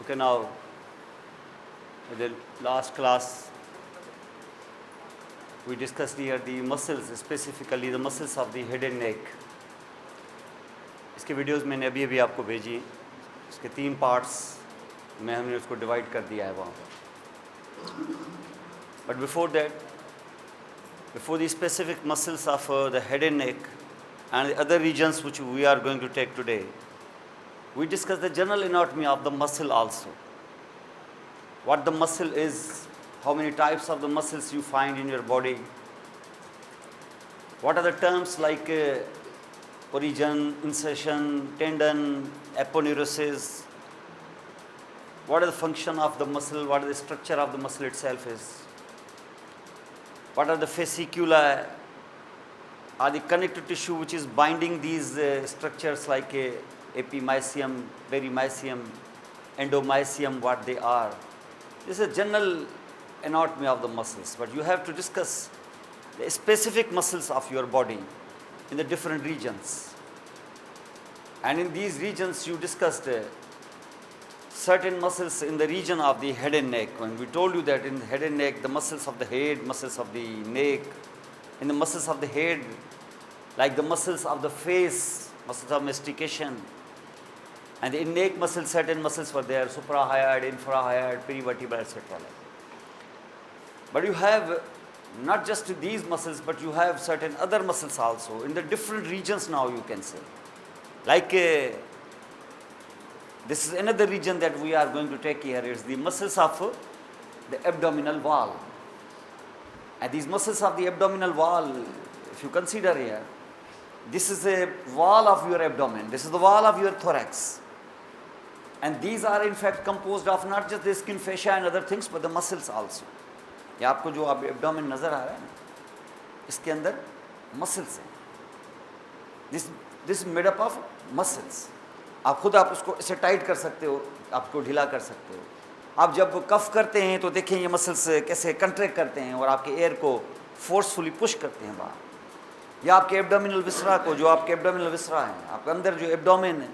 Okay, now in the last class we discussed here the muscles, specifically the muscles of the head and neck. इसके videos मैंने अभी अभी आपको भेजी हैं. इसके 3 पार्ट्स में हमने उसको डिवाइड कर दिया है वहाँ पर. But before that, before the specific muscles of the head and neck and the other regions which we are going to take today, we discuss the general anatomy of the muscle also. What the muscle is, how many types of the muscles you find in your body, what are the terms like origin, insertion, tendon, aponeurosis, what is the function of the muscle, what is the structure of the muscle itself is, what are the fascicula, are the connective tissue which is binding these structures like epimysium, perimysium, endomysium, what they are. This is a general anatomy of the muscles, but you have to discuss the specific muscles of your body in the different regions. And in these regions you discussed certain muscles in the region of the head and neck. When we told you that in the head and neck, the muscles of the head, muscles of the neck, in the muscles of the head, like the muscles of the face, muscles of mastication, and in neck muscles, certain muscles were there, suprahyoid, infrahyoid, perivertebral, etc. But you have not just these muscles, but you have certain other muscles also in the different regions now, you can say. Like this is another region that we are going to take here, is the muscles of the abdominal wall. And these muscles of the abdominal wall, if you consider here, this is a wall of your abdomen, this is the wall of your thorax. And these are in fact composed of not just the skin, fascia and other things, but the muscles also. ये आपको जो अब abdomen नज़र आ रहा है ना, इसके अंदर मसल्स हैं. This made up of muscles. आप खुद आप उसको ऐसे टाइट कर सकते हो, आपको ढीला कर सकते हो. आप जब कफ करते हैं तो देखें ये मसल्स कैसे कंट्रैक्ट करते हैं और आपके एयर को फोर्सफुली पुश करते हैं बाहर. या आपके एब्डोमिनल विसरा को, जो आपके एब्डोमिनल विसरा है, आपके अंदर जो एब्डोमेन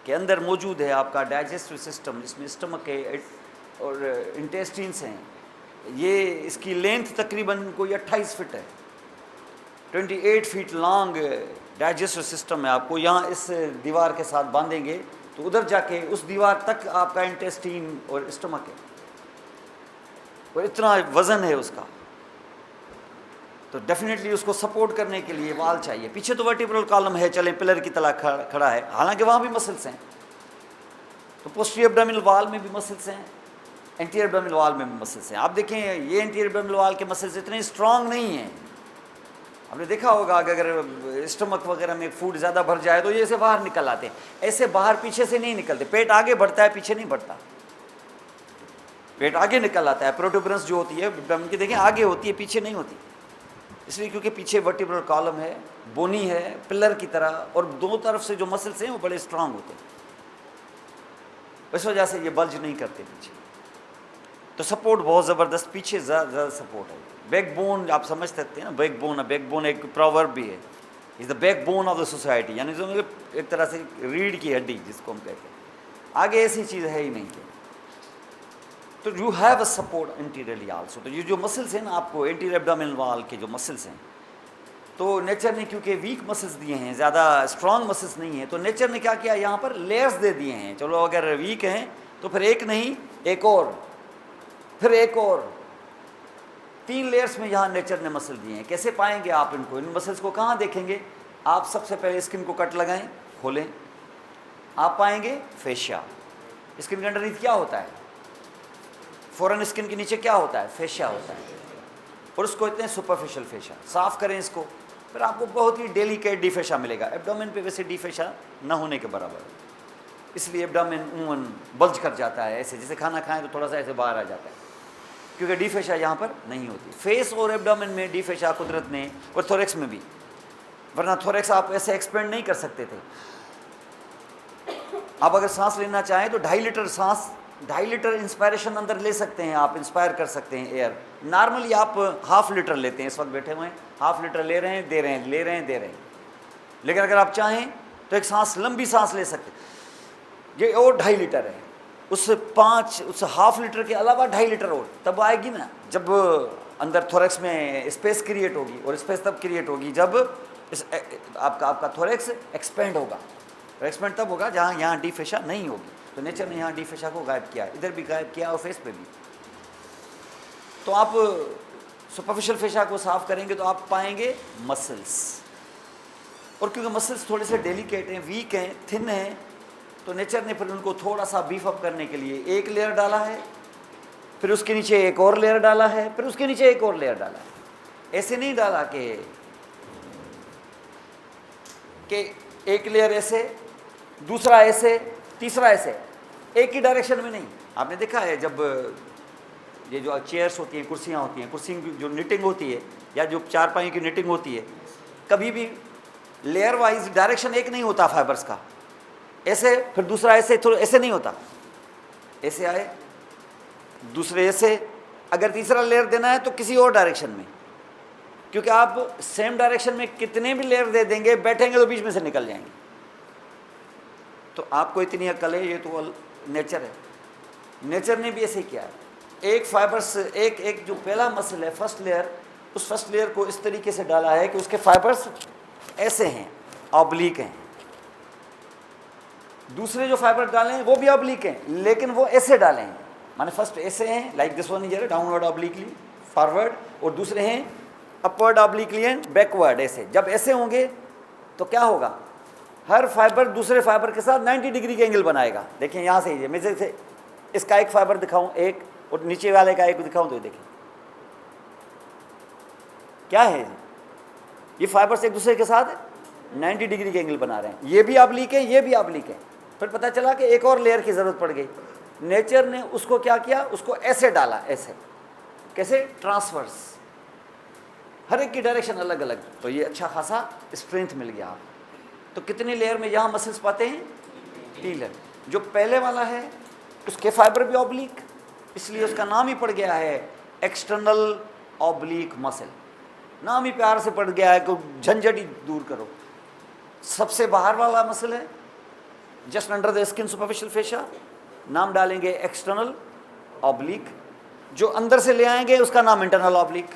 के अंदर मौजूद है आपका डाइजेस्टिव सिस्टम, जिसमें स्टमक है और इंटेस्टिन्स हैं, ये इसकी लेंथ तकरीबन कोई 28 फीट है. 28 फीट लॉन्ग डाइजेस्टिव सिस्टम है. आपको यहाँ इस दीवार के साथ बांधेंगे तो उधर जाके उस दीवार तक आपका इंटेस्टीन और स्टमक है, और इतना वज़न है उसका. तो डेफिनेटली उसको सपोर्ट करने के लिए वाल चाहिए. पीछे तो वर्टिब्रल कॉलम है, चलें पिलर की तरह खड़ा है, हालांकि वहाँ भी मसल्स हैं. तो पोस्टीरियर एब्डोमिनल वॉल में भी मसल्स हैं, एंटीरियर एब्डोमिनल वॉल में भी मसल्स हैं. आप देखें ये एंटीरियर एब्डोमिनल वॉल के मसल्स इतने स्ट्रांग नहीं हैं. आपने देखा होगा कि अगर स्टमक वगैरह में फूड ज़्यादा भर जाए तो ये ऐसे बाहर निकल आते हैं. ऐसे बाहर पीछे से नहीं निकलते. पेट आगे बढ़ता है, पीछे नहीं बढ़ता. पेट आगे निकल आता है. प्रोटूबरेंस जो होती है एब्डोमेन की देखें आगे होती है, पीछे नहीं होती. इसलिए क्योंकि पीछे वर्टिब्रल कॉलम है, बोनी है पिलर की तरह, और दोनों तरफ से जो मसल्स हैं वो बड़े स्ट्रांग होते हैं. इस वजह से ये बल्ज नहीं करते पीछे. तो सपोर्ट बहुत ज़बरदस्त पीछे ज़्यादा सपोर्ट है. बैकबोन आप समझ सकते हैं ना, बैकबोन एक प्रोवर्ब भी है, is the backbone of the society, यानी जो एक तरह से रीढ़ की हड्डी जिसको हम कहते हैं. आगे ऐसी चीज़ है ही नहीं. तो you have a support interiorly also. तो ये जो मसल्स हैं ना आपको एंटीरियर एब्डोमिनल वॉल के जो मसल्स हैं, तो नेचर ने क्योंकि वीक मसल्स दिए हैं, ज़्यादा स्ट्रॉन्ग मसल्स नहीं हैं, तो नेचर ने क्या किया, यहाँ पर लेयर्स दे दिए हैं. चलो अगर वीक हैं तो फिर एक नहीं, एक और, फिर एक और, 3 लेयर्स में यहाँ नेचर ने मसल दिए हैं. कैसे पाएंगे आप इनको, इन मसल्स को कहाँ देखेंगे आप? सबसे पहले स्किन को कट लगाएं, खोलें, आप पाएंगे फेशिया. स्किन के अंडरनीथ क्या होता है? फॉरन स्किन के नीचे क्या होता है? फेशिया होता है. और उसको इतने सुपरफिशियल फेशिया. साफ़ करें इसको, फिर आपको बहुत ही डेलिकेट डी फेशिया मिलेगा. एब्डोमेन पे वैसे डी फेशिया न होने के बराबर, इसलिए एब्डोमेन उमन बल्ज कर जाता है, ऐसे जैसे खाना खाएं तो थोड़ा सा ऐसे बाहर आ जाता है, क्योंकि डी फेशिया यहाँ पर नहीं होती. फेस और एब्डोमेन में डी फेशिया कुदरत ने, और थोरेक्स में भी, वरना थोरेक्स आप ऐसे एक्सपेंड नहीं कर सकते थे. आप अगर सांस लेना चाहें तो 2.5 लीटर सांस, 2.5 लीटर इंस्पायरेशन अंदर ले सकते हैं आप, इंस्पायर कर सकते हैं एयर. नॉर्मली आप 1/2 लीटर लेते हैं. इस वक्त बैठे हुए हैं 1/2 लीटर ले रहे हैं, दे रहे हैं, ले रहे हैं, दे रहे हैं. लेकिन अगर आप चाहें तो एक सांस, लंबी सांस ले सकते हैं. ये और 2.5 लीटर है. उस हाफ लीटर के अलावा 2.5 लीटर और तब आएगी ना, जब अंदर थोरेक्स में स्पेस क्रिएट होगी। और स्पेस तब क्रिएट होगी जब आपका थोरेक्स एक्सपेंड होगा। और एक्सपेंड तब होगा जहाँ यहाँ डी फेशा नहीं होगी। तो नेचर ने यहाँ डी फेशा को गायब किया, इधर भी गायब किया और फेस पे भी। तो आप सुपरफिशियल फेशा को साफ करेंगे तो आप पाएंगे मसल्स। और क्योंकि मसल्स थोड़े से डेलिकेट हैं, वीक हैं, थिन हैं, तो नेचर ने फिर उनको थोड़ा सा बीफ अप करने के लिए एक लेयर डाला है, फिर उसके नीचे एक और लेयर डाला है, फिर उसके नीचे एक और लेयर डाला है। ऐसे नहीं डाला कि एक लेयर ऐसे, दूसरा ऐसे, तीसरा ऐसे, एक ही डायरेक्शन में नहीं। आपने देखा है जब ये जो चेयर्स होती हैं, कुर्सियाँ होती हैं, कुर्सी की जो निटिंग होती है या जो चारपाई की निटिंग होती है, कभी भी लेयर वाइज डायरेक्शन एक नहीं होता फाइबर्स का। ऐसे, फिर दूसरा ऐसे, थोड़ा ऐसे नहीं होता, ऐसे आए, दूसरे ऐसे, अगर तीसरा लेयर देना है तो किसी और डायरेक्शन में, क्योंकि आप सेम डायरेक्शन में कितने भी लेयर दे देंगे, बैठेंगे तो बीच में से निकल जाएंगे। तो आपको इतनी अक्ल है, ये तो नेचर है। नेचर ने भी ऐसे किया है। एक फाइबर्स, एक जो पहला मसल है, फर्स्ट लेयर, उस फर्स्ट लेयर को इस तरीके से डाला है कि उसके फाइबर्स ऐसे हैं, ऑब्लिक हैं। दूसरे जो फाइबर डाले हैं वो भी ऑब्लिक हैं, लेकिन वो ऐसे डाले हैं, माने फर्स्ट ऐसे हैं, like this one is downward obliquely forward, और दूसरे हैं अपवर्ड ऑब्लिकली एंड बैकवर्ड ऐसे। जब ऐसे होंगे तो क्या होगा, हर फाइबर दूसरे फाइबर के साथ 90 डिग्री के एंगल बनाएगा। देखिए यहाँ से मैं जैसे इसका एक फाइबर दिखाऊं एक, और नीचे वाले का एक दिखाऊं, तो देखिए क्या है, ये फाइबर्स एक दूसरे के साथ 90 डिग्री के एंगल बना रहे हैं। ये भी ऑब्लिक है, ये भी ऑब्लिक है। फिर पता चला कि एक और लेयर की ज़रूरत पड़ गई। नेचर ने उसको क्या किया, उसको ऐसे डाला, ऐसे, कैसे, ट्रांसवर्स, हर एक की डायरेक्शन अलग अलग। तो ये अच्छा खासा स्ट्रेंथ मिल गया आप। तो कितनी लेयर में यहाँ मसल्स पाते हैं, 3 लेयर। जो पहले वाला है उसके फाइबर भी ऑब्लिक, इसलिए उसका नाम ही पड़ गया है एक्सटर्नल ऑब्लिक मसल। नाम ही प्यार से पड़ गया है कि झंझट ही दूर करो। सबसे बाहर वाला मसल है just under the skin superficial fascia, नाम डालेंगे एक्सटर्नल ऑब्लिक। जो अंदर से ले आएंगे उसका नाम इंटरनल ऑब्लिक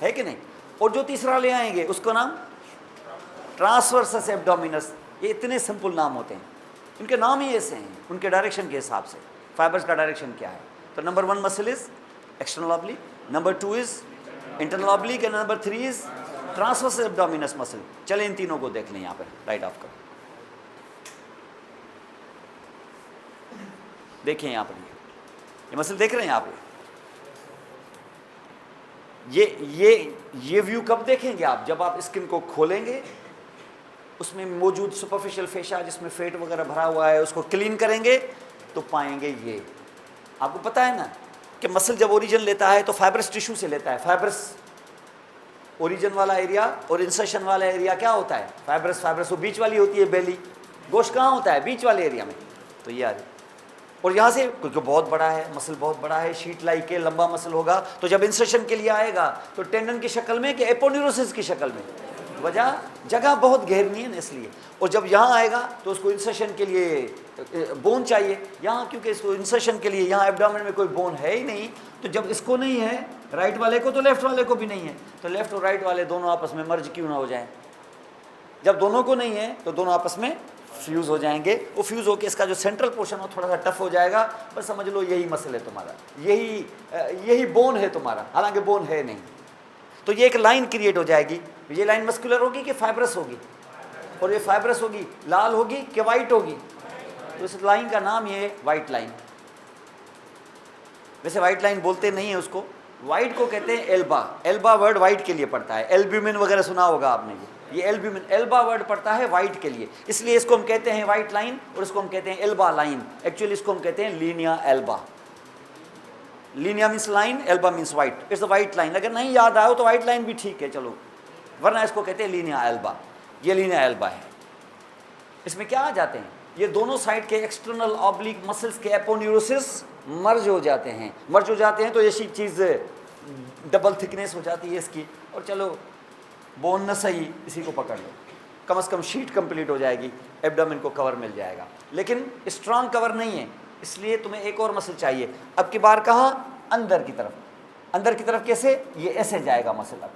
है कि नहीं। और जो तीसरा ले आएंगे उसका नाम ट्रांसवर्सस एब्डोमिनस। ये इतने सिंपल नाम होते हैं, इनके नाम ही ऐसे हैं, उनके डायरेक्शन के हिसाब से फाइबर्स का डायरेक्शन क्या है। तो number 1 muscle is external oblique, number 2 is internal oblique, and number 3 is transverse abdominis muscle. चले इन तीनों को देख लें। यहाँ पर लाइट ऑफ करो, देखिए यहाँ पर ये मसल देख रहे हैं आप। ये व्यू कब देखेंगे आप, जब आप स्किन को खोलेंगे, उसमें मौजूद सुपरफिशियल फेशा जिसमें फेट वगैरह भरा हुआ है उसको क्लीन करेंगे तो पाएंगे ये। आपको पता है ना कि मसल जब ओरिजिन लेता है तो फाइब्रस टिश्यू से लेता है। फाइब्रस ओरिजिन वाला एरिया और इंसर्शन वाला एरिया क्या होता है, फाइब्रस वो बीच वाली होती है बेली। गोश्त कहाँ होता है, बीच वाले एरिया में। तो ये आ रही, और यहाँ से क्योंकि बहुत बड़ा है, मसल बहुत बड़ा है, शीट लाइक के लंबा मसल होगा, तो जब इंसर्शन के लिए आएगा तो टेंडन की शक्ल में कि एपोन्यूरोसिस की शक्ल में, वजह जगह बहुत घेरनी है इसलिए। और जब यहाँ आएगा तो उसको इंसर्शन के लिए बोन चाहिए यहाँ, क्योंकि इसको इंसर्शन के लिए यहाँ एब्डोमेन में कोई बोन है ही नहीं। तो जब इसको नहीं है राइट वाले को, तो लेफ्ट वाले को भी नहीं है। तो लेफ्ट और राइट वाले दोनों आपस में मर्ज क्यों ना हो जाएं। जब दोनों को नहीं है तो दोनों आपस में फ्यूज़ हो जाएंगे। वो फ्यूज़ होकर इसका जो सेंट्रल पोर्शन हो थोड़ा सा टफ हो जाएगा। बस समझ लो यही मसल है तुम्हारा, यही बोन है तुम्हारा, हालांकि बोन है नहीं। तो ये एक लाइन क्रिएट हो जाएगी। ये लाइन मस्कुलर होगी कि फाइब्रस होगी, और ये फाइब्रस होगी, लाल होगी कि वाइट होगी। तो इस लाइन का नाम ये है वाइट लाइन। वैसे वाइट लाइन बोलते नहीं है उसको, वाइट को कहते हैं एल्बा। एल्बा वर्ड वाइट के लिए पड़ता है, एल्ब्यूमिन वगैरह सुना होगा आपने। ये एल्ब्यूमिन, एल्बा वर्ड पड़ता है वाइट के लिए, इसलिए इसको हम कहते हैं वाइट लाइन और इसको हम कहते हैं एल्बा लाइन। एक्चुअली इसको हम कहते हैं Linnaea Elba. Linnaea means line, Elba means white, it's the white line. अगर नहीं याद आया तो वाइट लाइन भी ठीक है चलो, वरना इसको कहते हैं लीनिया एल्बा। ये लीनिया एल्बा है। इसमें क्या आ जाते हैं, ये दोनों साइड के एक्सटर्नल ऑब्लिक मसल्स के एपोन्यूरोसिस मर्ज हो जाते हैं। मर्ज हो जाते हैं तो ये चीज़ डबल थिकनेस हो जाती है इसकी, और चलो बोन न सही, इसी को पकड़ लो, कम से कम शीट कंप्लीट हो जाएगी, एब्डोमेन को कवर मिल जाएगा। लेकिन स्ट्रांग कवर नहीं है, इसलिए तुम्हें एक और मसल चाहिए। अब की बार कहाँ, अंदर की तरफ। अंदर की तरफ कैसे, ये ऐसे जाएगा मसल, अब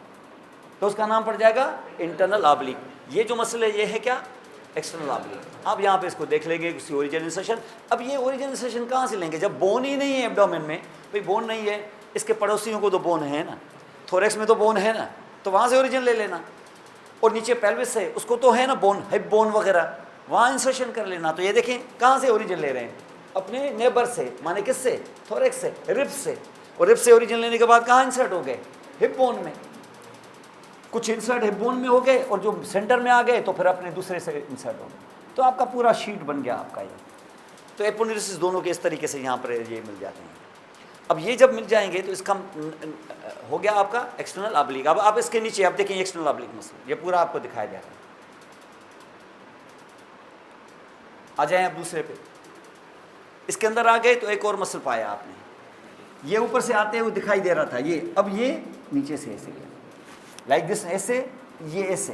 तो उसका नाम पड़ जाएगा इंटरनल ऑब्लिक। ये जो मसल है ये है क्या, एक्सटर्नल ऑब्लिक। आप यहाँ पे इसको देख लेंगे, किसी ओरिजिनल इंसर्शन। अब ये ओरिजिनल इंसर्शन कहाँ से लेंगे, जब बोन ही नहीं है एब्डोमेन में, भाई बोन नहीं है, इसके पड़ोसियों को तो बोन है ना, थोरेक्स में तो बोन है ना, तो वहाँ से ओरिजिन ले लेना। और नीचे पेल्विस है, उसको तो है ना बोन, हिप बोन वगैरह, वहाँ इंसर्शन कर लेना। तो ये देखें कहाँ से ओरिजिन ले रहे हैं, अपने नेबर से, माने किससे, थोरेक्स से, रिब्स से। और रिब्स से ओरिजिन लेने के बाद कहाँ इंसर्ट हो गए, हिप बोन में। कुछ इंसर्ट हिप बोन में हो गए और जो सेंटर में आ गए तो फिर अपने दूसरे से इंसर्ट हो गए। तो आपका पूरा शीट बन गया आपका ये। तो एपोनेउरोसिस दोनों के इस तरीके से यहाँ पर ये मिल जाते हैं। अब ये जब मिल जाएंगे तो इसका हो गया आपका एक्सटर्नल ऑब्लिक। अब आप इसके नीचे आप देखें एक्सटर्नल ऑब्लिक मसल, ये पूरा आपको दिखाया जा रहा है। आ जाए आप दूसरे पे, इसके अंदर आ गए तो एक और मसल पाया आपने, ये ऊपर से आते हुए दिखाई दे रहा था ये, अब ये नीचे से ऐसे लाइक दिस, ऐसे, ये ऐसे।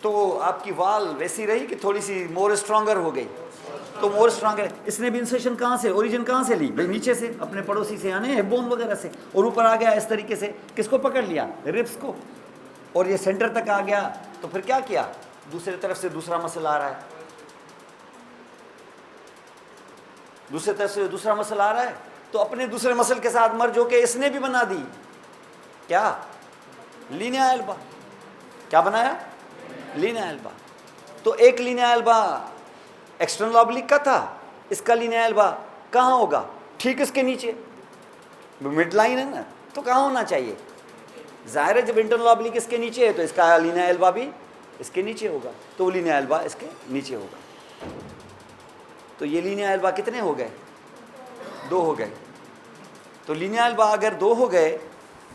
तो आपकी वाल वैसी रही कि थोड़ी सी मोर स्ट्रॉन्गर हो गई, तो मोर स्ट्रॉन्गर। इसने भी इंसर्शन कहाँ से, ओरिजिन कहाँ से ली, भाई नीचे से, अपने पड़ोसी से आने हिप बोन वगैरह से, और ऊपर आ गया इस तरीके से, किसको पकड़ लिया, रिब्स को, और ये सेंटर तक आ गया। तो फिर क्या किया, दूसरी तरफ से दूसरा मसल आ रहा है, दूसरी तरफ से दूसरा मसल आ रहा है, तो अपने दूसरे मसल के साथ मर्ज होके इसने भी बना दी क्या, लीनिया एल्बा। क्या बनाया, लीनिया एल्बा। तो एक लीनिया एल्बा एक्सटर्नल ऑब्लिक का था, इसका लीनिया एल्बा कहाँ होगा, ठीक इसके नीचे, मिड लाइन है ना, तो कहाँ होना चाहिए, जाहिर है जब इंटरनल ऑब्लिक इसके नीचे है तो इसका लीनिया एल्बा भी इसके नीचे होगा, तो लीनिया एल्बा इसके नीचे होगा। तो ये लीनिया एल्बा कितने हो गए, 2 हो गए। तो लीनिया एल्बा अगर 2 हो गए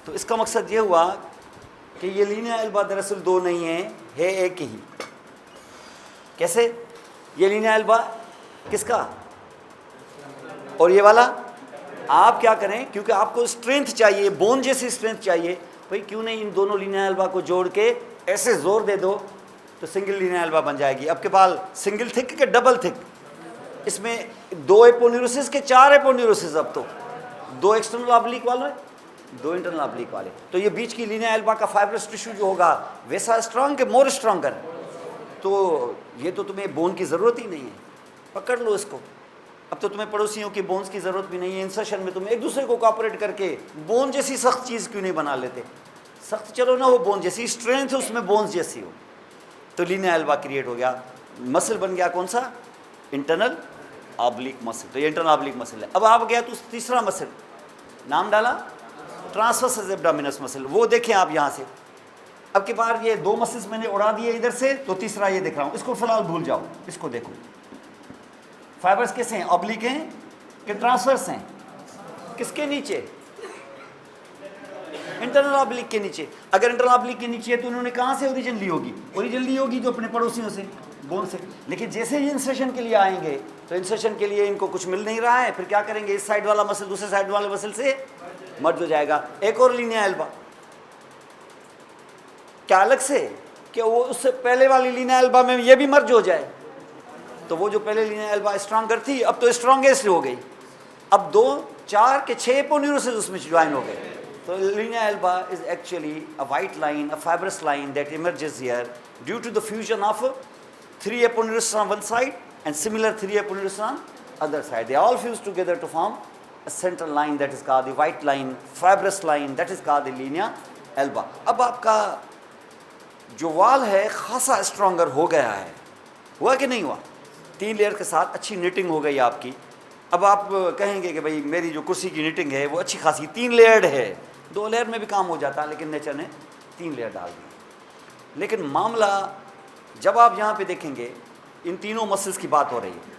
तो इसका मकसद ये हुआ कि ये लीनिया एल्बा दरअसल 2 नहीं है एक ही। कैसे, ये लीनिया एल्बा किसका, और ये वाला। आप क्या करें, क्योंकि आपको स्ट्रेंथ चाहिए, बोन जैसी स्ट्रेंथ चाहिए, भाई क्यों नहीं इन दोनों लीनिया एल्बा को जोड़ के ऐसे जोर दे दो तो सिंगल लीनिया एल्बा बन जाएगी। अब के बाल सिंगल थिक के डबल थिक, इसमें 2 एपोन्यूरोसिस के 4 एपोन्यूरोसिस, अब तो 2 एक्सटर्नल ऑब्लिक वाले, 2 इंटरनल ऑब्लिक वाले। तो ये बीच की लीनिया एल्बा का फाइब्रस टिश्यू जो होगा वैसा स्ट्रांग के मोर स्ट्रांगर। तो ये तो तुम्हें बोन की ज़रूरत ही नहीं है, पकड़ लो इसको। अब तो तुम्हें पड़ोसियों की बोन्स की ज़रूरत भी नहीं है। इंसर्शन में तुम एक दूसरे को कोऑपरेट करके बोन जैसी सख्त चीज़ क्यों नहीं बना लेते, सख्त चलो ना हो, बोन जैसी स्ट्रेंथ है उसमें बोन्स जैसी हो। तो लीनिया एल्बा क्रिएट हो गया, मसल बन गया कौन सा, इंटरनल ऑब्लिक मसल। तो ये इंटरनल ऑब्लिक मसल है। अब आप गया तो तीसरा मसल, नाम डाला ट्रांसवर्स एब्डोमिनस मसल, वो देखें आप यहाँ से। अब की बार ये 2 मसल्स मैंने उड़ा दिए इधर से, तो तीसरा ये देख रहा हूँ, इसको फिलहाल भूल जाओ, इसको देखो। फाइबर्स कैसे हैं, ऑब्लिक हैं कि ट्रांसवर्स हैं, किसके नीचे, इंटरनल ऑब्लिक के नीचे। अगर इंटरनल ऑब्लिक के नीचे है तो उन्होंने कहाँ से ओरिजिन ली होगी, ओरिजिन ली होगी जो अपने पड़ोसियों से, बोन से। लेकिन जैसे ही इंसर्शन के लिए आएंगे तो इंसर्शन के लिए इनको कुछ मिल नहीं रहा है, फिर क्या करेंगे, इस साइड वाला मसल दूसरे साइड वाले मसल से मर्ज हो जाएगा। एक और लीनिया एल्बा, क्या अलग से, कि वो उससे पहले वाली लीनिया एल्बा में ये भी मर्ज हो जाए। तो वो जो पहले लीनिया एल्बा स्ट्रॉन्गर थी अब तो स्ट्रॉन्गेस्ट हो गई, अब 2, 4 के 6 एपोन्यूरोसिस उसमें ज्वाइन हो गए। तो linea alba is actually a white line, a fibrous line that emerges here due to the fusion of 3 aponeurosis on one side and similar 3 aponeurosis on other side. They all fuse together to form a central line that is called the white line, fibrous line that is called the linea alba. अब आपका जो वाल है खासा stronger हो गया है, हुआ कि नहीं हुआ, 3 लेयर के साथ अच्छी निटिंग हो गई आपकी। अब आप कहेंगे कि भाई मेरी जो कुर्सी की निटिंग है वो अच्छी खासी 3 लेयर्ड है, 2 लेयर में भी काम हो जाता, लेकिन नेचर ने 3 लेयर डाल दी। लेकिन मामला जब आप यहाँ पे देखेंगे, इन तीनों मसल्स की बात हो रही है,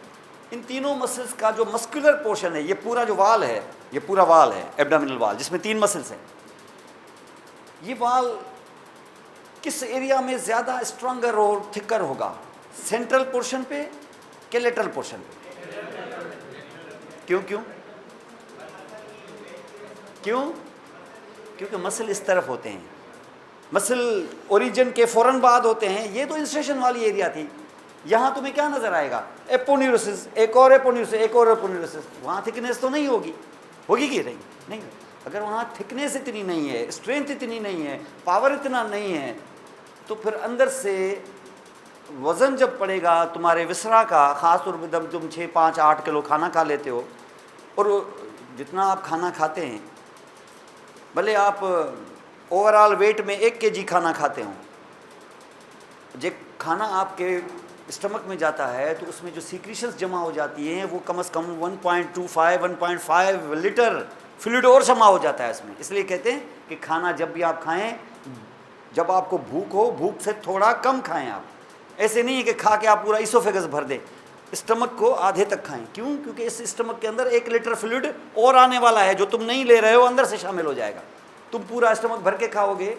इन तीनों मसल्स का जो मस्कुलर पोर्शन है, ये पूरा जो वाल है, ये पूरा वाल है एब्डोमिनल वाल जिसमें 3 मसल्स हैं, ये वाल किस एरिया में ज़्यादा स्ट्रॉन्गर और थिकर होगा, सेंट्रल पोर्शन पे के लेटरल पोर्शन पे? क्यों क्यों क्यों? क्योंकि मसल इस तरफ होते हैं, मसल ओरिजिन के फ़ौरन बाद होते हैं। ये तो इंसर्शन वाली एरिया थी, यहाँ तुम्हें क्या नज़र आएगा, एपोन्यूरोसिस, एक और एपोन्यूरोसिस, एक और एपोन्यूरोसिस, वहाँ थिकनेस तो नहीं होगी, होगी कि नहीं? नहीं। अगर वहाँ थिकनेस इतनी नहीं है, स्ट्रेंथ इतनी नहीं है, पावर इतना नहीं है, तो फिर अंदर से वज़न जब पड़ेगा तुम्हारे विसरा का, ख़ास तौर पर जब तुम 6, 5, 8 किलो खाना खा लेते हो, और जितना आप खाना खाते हैं, भले आप ओवरऑल वेट में 1 kg खाना खाते हो, जो खाना आपके स्टमक में जाता है तो उसमें जो सीक्रेशंस जमा हो जाती हैं वो कम से कम 1.25 1.5 लीटर फ्लूइड और जमा हो जाता है इसमें। इसलिए कहते हैं कि खाना जब भी आप खाएं, जब आपको भूख हो, भूख से थोड़ा कम खाएं आप। ऐसे नहीं है कि खा के आप पूरा इसोफेगस भर दें, स्टमक को आधे तक खाएं। क्यों? क्योंकि इस स्टमक के अंदर 1 लीटर फ्लूइड और आने वाला है, जो तुम नहीं ले रहे हो अंदर से शामिल हो जाएगा। तुम पूरा स्टमक भर के खाओगे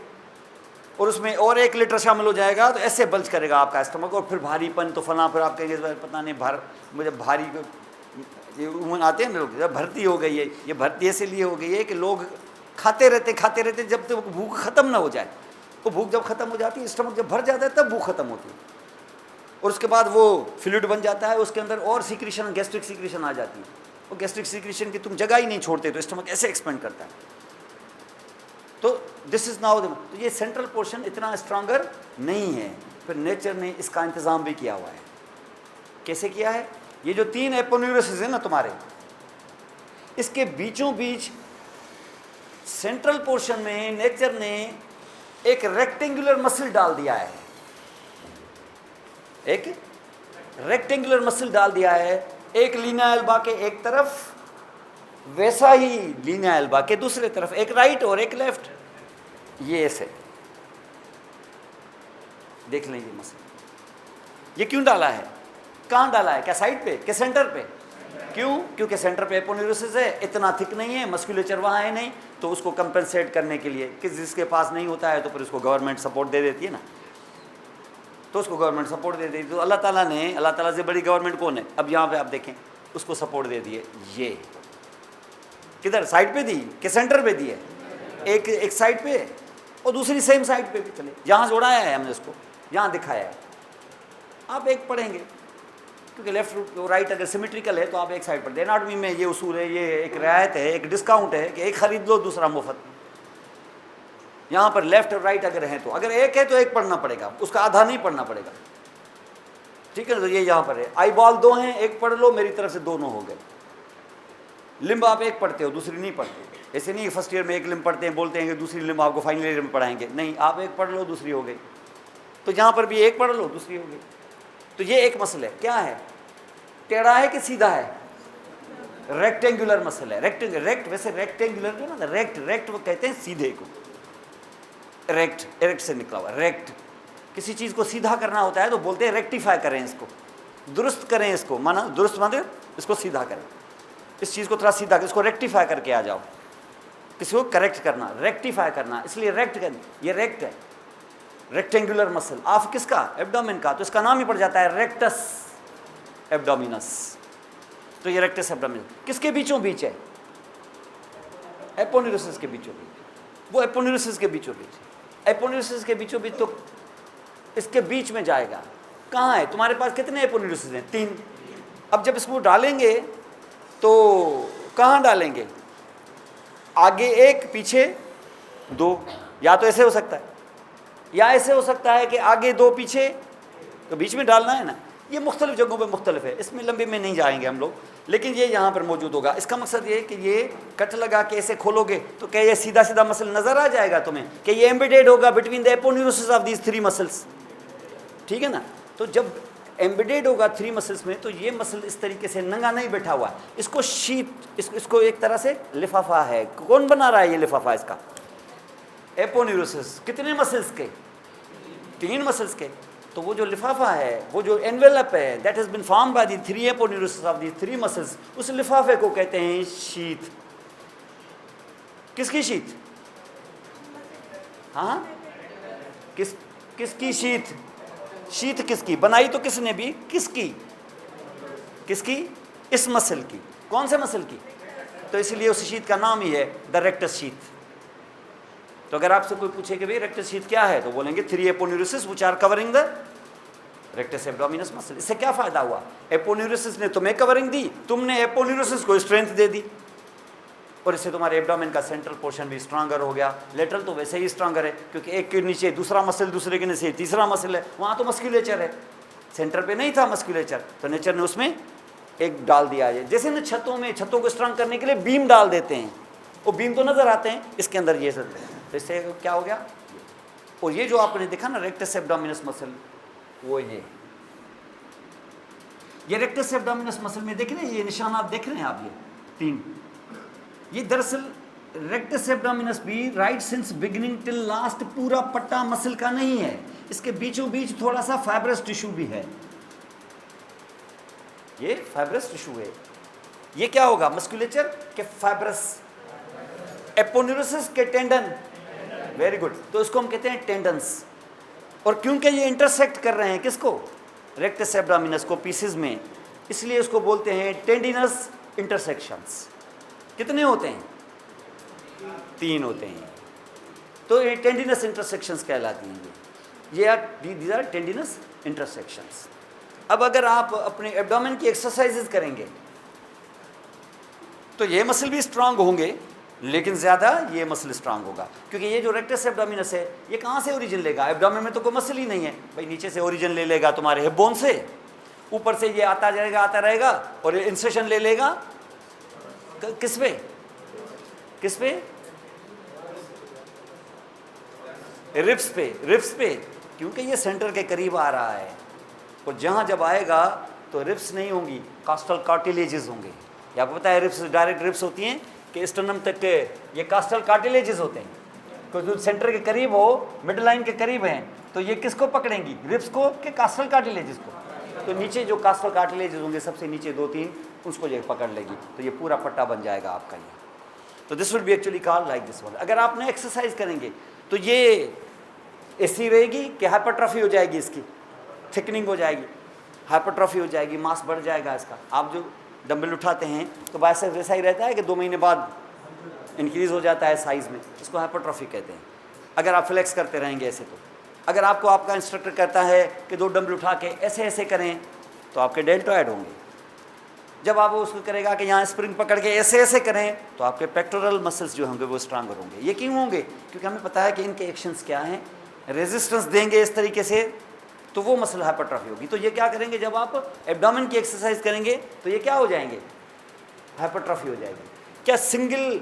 और उसमें और 1 लीटर शामिल हो जाएगा, तो ऐसे बल्ज करेगा आपका स्टमक, और फिर भारीपन तो फना, फिर आप कहेंगे पता नहीं मुझे भारी, ये उम्र आते हैं ना लोग, भर्ती हो गई है। ये भर्ती ऐसे लिए हो गई है कि लोग खाते रहते जब तक भूख ख़त्म ना हो जाए। वो भूख जब ख़त्म हो जाती है, स्टमक जब भर जाता है, तब भूख ख़त्म होती है, और उसके बाद वो फ्लूइड बन जाता है, उसके अंदर और सीक्रेशन, गैस्ट्रिक सीक्रेशन आ जाती है। वो गैस्ट्रिक सीक्रेशन की तुम जगह ही नहीं छोड़ते, तो स्टमक ऐसे एक्सपेंड करता है। तो दिस इज़ नाउ, तो ये सेंट्रल पोर्शन इतना स्ट्रांगर नहीं है, फिर नेचर ने इसका इंतज़ाम भी किया हुआ है। कैसे किया है? ये जो 3 एपोन्यूरोसिस है ना तुम्हारे, इसके बीचों बीच सेंट्रल पोर्शन में नेचर ने एक रेक्टेंगुलर मसल डाल दिया है, एक रेक्टेंगुलर मसल डाल दिया है, एक लीना एल्बा के एक तरफ, वैसा ही लीना एल्बा के दूसरे तरफ, एक राइट और एक लेफ्ट। ये ऐसे देख लें ये मसल। ये क्यों डाला है? कहाँ डाला है? क्या साइड पे, क्या सेंटर पे? क्यों? क्योंकि सेंटर पे एपोन्यूरोसिस है, इतना थिक नहीं है, मस्कुलेचर वहाँ है नहीं, तो उसको कंपेंसेट करने के लिए कि जिसके पास नहीं होता है तो फिर उसको गवर्नमेंट सपोर्ट दे देती है ना, तो उसको गवर्नमेंट सपोर्ट दे देती है। तो अल्लाह ताला से बड़ी गवर्नमेंट कौन है? अब यहाँ पे आप देखें, उसको सपोर्ट दे दिए। ये किधर, साइड पे दी कि सेंटर पे दी है? एक साइड पे और दूसरी सेम साइड पे भी चले, जहाँ जोड़ाया है हमने उसको, यहाँ दिखाया है। आप एक पढ़ेंगे, क्योंकि लेफ्ट और राइट अगर सिमेट्रिकल है तो आप एक साइड पर। एनाटॉमी में ये उसूल है, ये एक रियायत है, एक डिस्काउंट है कि एक खरीद लो दूसरा मुफ्त। यहाँ पर लेफ्ट और राइट अगर है तो, अगर एक है तो एक पढ़ना पड़ेगा, उसका आधा नहीं पढ़ना पड़ेगा, ठीक है? तो ये यहाँ पर है। आई बॉल 2 हैं, एक पढ़ लो, मेरी तरफ से दोनों हो गए। लिम्ब आप एक पढ़ते हो, दूसरी नहीं पढ़ते। ऐसे नहीं फर्स्ट ईयर में एक लिम्ब पढ़ते हैं, बोलते हैं कि दूसरी लिम्ब आपको फाइनल ईयर में पढ़ाएंगे। नहीं, आप एक पढ़ लो, दूसरी हो गई। तो यहाँ पर भी एक पढ़ लो, दूसरी हो गई। तो ये एक मसल है। क्या है? टेढ़ा है कि सीधा है? रेक्टेंगुलर मसल है। रेक्ट वैसे रेक्टेंगुलर जो ना, रेक्ट वो कहते हैं सीधे को, एरेक्ट से निकला हुआ रेक्ट। किसी चीज़ को सीधा करना होता है तो बोलते हैं रेक्टिफाई करें इसको, दुरुस्त करें इसको, माना दुरुस्त मतलब इसको सीधा करें, इस चीज़ को थोड़ा सीधा, इसको रेक्टिफाई करके आ जाओ, किसी को करेक्ट करना, रेक्टिफाई करना, इसलिए रेक्ट कर, ये रेक्ट है, रेक्टेंगुलर मसल ऑफ किसका? एब्डोमेन का, तो इसका नाम ही पड़ जाता है रेक्टस एब्डोमिनस। तो ये रेक्टस एब्डोमिनस किसके बीचों बीच है? एपोन्यूरोसिस के बीचों बीच। वो एपोन्यूरोसिस के बीचों बीच, एपोन्यूरोसिस के बीचों बीच, तो इसके बीच में जाएगा। कहाँ है? तुम्हारे पास कितने एपोन्यूरोसिस हैं? 3। अब जब इसको डालेंगे तो कहाँ डालेंगे? आगे 1, पीछे 2, या तो ऐसे हो सकता है या ऐसे हो सकता है कि आगे 2 पीछे, तो बीच में डालना है ना। ये मुख्तलिफ जगहों पे मुख्तलिफ है, इसमें लंबे में नहीं जाएंगे हम लोग, लेकिन ये यहाँ पर मौजूद होगा। इसका मकसद ये है कि ये कट लगा के ऐसे खोलोगे तो क्या ये सीधा सीधा मसल नज़र आ जाएगा तुम्हें कि ये एम्बेडेड होगा between the aponeurosis of these 3 muscles, ठीक है ना? तो जब एम्बेडेड होगा 3 मसल्स में, तो ये मसल इस तरीके से नंगा नहीं बैठा हुआ, इसको शीट, इसको एक तरह से लिफाफा है। कौन बना रहा है ये लिफाफा इसका? एपोन्यूरोसिस। कितने मसल्स के? 3 मसल्स के। तो वो जो लिफाफा है, वो जो एनवेलप है, that has been formed by the 3 aponeurosis of the 3 muscles, उस लिफाफे को कहते हैं शीथ। किसकी शीथ? हाँ, किसकी शीथ? शीथ किसकी बनाई? तो किसने भी? किसकी? इस मसल की। कौन से मसल की? तो इसलिए उस शीथ का नाम ही है द रेक्टस शीथ। तो अगर आपसे कोई पूछे कि भाई रेक्टस शीथ क्या है, तो बोलेंगे 3 aponeurosis which are covering the rectus abdominis muscle. इससे क्या फायदा हुआ? एपोन्यूरोसिस ने तुम्हें कवरिंग दी, तुमने एपोन्यूरोसिस को स्ट्रेंथ दे दी, और इससे तुम्हारे एब्डोमेन का सेंट्रल पोर्शन भी स्ट्रांगर हो गया। लेटरल तो वैसे ही स्ट्रांगर है, क्योंकि एक के नीचे दूसरा मसल, दूसरे के नीचे तीसरा मसल है, वहाँ तो मस्क्यूलेचर है, सेंटर पे नहीं था मस्क्यूलेचर, तो नेचर ने उसमें एक डाल दिया है। जैसे ना छतों को स्ट्रांग करने के लिए बीम डाल देते हैं, वो बीम तो नज़र आते हैं, इसके अंदर ये सब, तो इससे क्या हो गया? और ये जो आपने देखा ना रेक्टस एब्डोमिनस मसल, वो ये रेक्टस एब्डोमिनस मसल में देख रहे हैं, ये निशान आप देख रहे हैं आप, ये 3, ये दरअसल रेक्टस एब्डोमिनस भी right since beginning till last पूरा पट्टा मसल का नहीं है, इसके बीचों बीच थोड़ा सा फाइब्रस टिश्यू भी है, ये फाइब्रस टिश्यू है। ये क्या होगा? मस्कुलेचर के फाइब्रस, एपोन्यूरोसिस के टेंडन, वेरी गुड, तो इसको हम कहते हैं टेंडन्स। और क्योंकि ये इंटरसेक्ट कर रहे हैं किसको? रेक्टस एब्डोमिनस को पीसेस में, इसलिए इसको बोलते हैं टेंडिनस इंटरसेक्शंस। कितने होते हैं? 3 होते हैं, तो ये टेंडिनस इंटरसेक्शंस कहलाती हैं। ये दीज आर टेंडिनस इंटरसेक्शंस। अब अगर आप अपने एब्डोमेन की एक्सरसाइजेज करेंगे तो ये मसल भी स्ट्रांग होंगे, लेकिन ज़्यादा ये मसल स्ट्रांग होगा, क्योंकि ये जो रेक्टस एब्डोमिनस है ये कहाँ से ओरिजिन लेगा? एब्डोमेन में तो कोई मसल ही नहीं है भाई, नीचे से ओरिजिन ले लेगा तुम्हारे हिप बोन से, ऊपर से ये आता जाएगा आता रहेगा, और ये इंसेशन ले लेगा किस पे? किस पे? रिब्स पे, रिब्स पे, क्योंकि ये सेंटर के करीब आ रहा है, और जहाँ जब आएगा तो रिब्स नहीं होंगी, कास्टल कार्टिलेजेस होंगे। ये आपको पता है रिब्स डायरेक्ट रिब्स होती हैं कि स्टर्नम तक के ये कास्टल कार्टिलेजेस होते हैं, क्योंकि जो सेंटर के करीब हो, मिड लाइन के करीब हैं, तो ये किसको पकड़ेंगी? रिब्स को के कास्टल कार्टिलेजेस को। तो नीचे जो कास्टल कार्टिलेजेस होंगे सबसे नीचे 2-3, उसको ये पकड़ लेगी, तो ये पूरा पट्टा बन जाएगा आपका ये। तो this will be actually called like this one. अगर आपने एक्सरसाइज करेंगे तो ये ऐसी रहेगी कि हाइपरट्रॉफी हो जाएगी, इसकी थिकनिंग हो जाएगी, हाइपरट्रॉफी हो जाएगी, मास बढ़ जाएगा इसका। आप जो डंबल उठाते हैं तो बाइसेप्स वैसा ही रहता है कि 2 महीने बाद इंक्रीज़ हो जाता है साइज़ में, इसको हाइपरट्रॉफी कहते हैं। अगर आप फ्लेक्स करते रहेंगे ऐसे, तो अगर आपको आपका इंस्ट्रक्टर कहता है कि 2 डंबल उठा के ऐसे ऐसे करें तो आपके डेल्टॉइड होंगे। जब आप उसको करेगा कि यहाँ स्प्रिंग पकड़ के ऐसे ऐसे करें तो आपके पेक्टोरल मसल्स जो होंगे वो स्ट्रांगर होंगे। ये क्यों होंगे? क्योंकि हमें पता है कि इनके एक्शंस क्या हैं, रेजिस्टेंस देंगे इस तरीके से तो वो मसल हाइपरट्रॉफी होगी। तो ये क्या करेंगे, जब आप एब्डोमेन की एक्सरसाइज करेंगे तो ये क्या हो जाएंगे? हाइपरट्रॉफी हो जाएगी। क्या सिंगल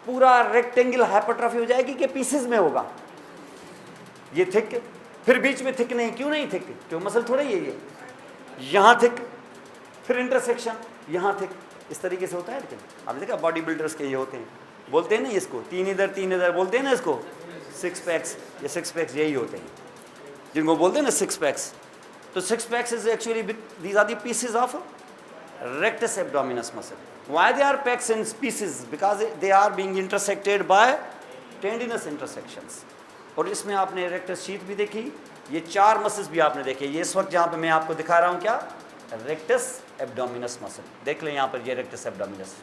पूरा रेक्टेंगल हाइपरट्रॉफी हो जाएगी कि पीसेस में होगा? ये थिक, फिर बीच में थिक नहीं, क्यों नहीं थिक? क्यों मसल थोड़ा ही है ये, यहाँ थिक, फिर इंटरसेक्शन यहाँ थिक, इस तरीके से होता है। लेकिन आपने देखा बॉडी बिल्डर्स के ये होते हैं, बोलते हैं ना इसको 3 इधर बोलते हैं ना इसको 6 पैक्स, ये 6 पैक्स यही होते हैं जिनको बोलते हैं ना 6 पैक्स। तो 6 packs is actually these are the pieces of rectus abdominis muscle. Why they are packs in pieces? Because they are being intersected by tendinous intersections. और इसमें आपने रेक्टस शीथ भी देखी, ये 4 मसल्स भी आपने देखे। ये इस वक्त जहाँ पे मैं आपको दिखा रहा हूँ क्या, रेक्टस एब्डोमिनस मसल, देख लें यहाँ पर ये रेक्टस एब्डोमिनस,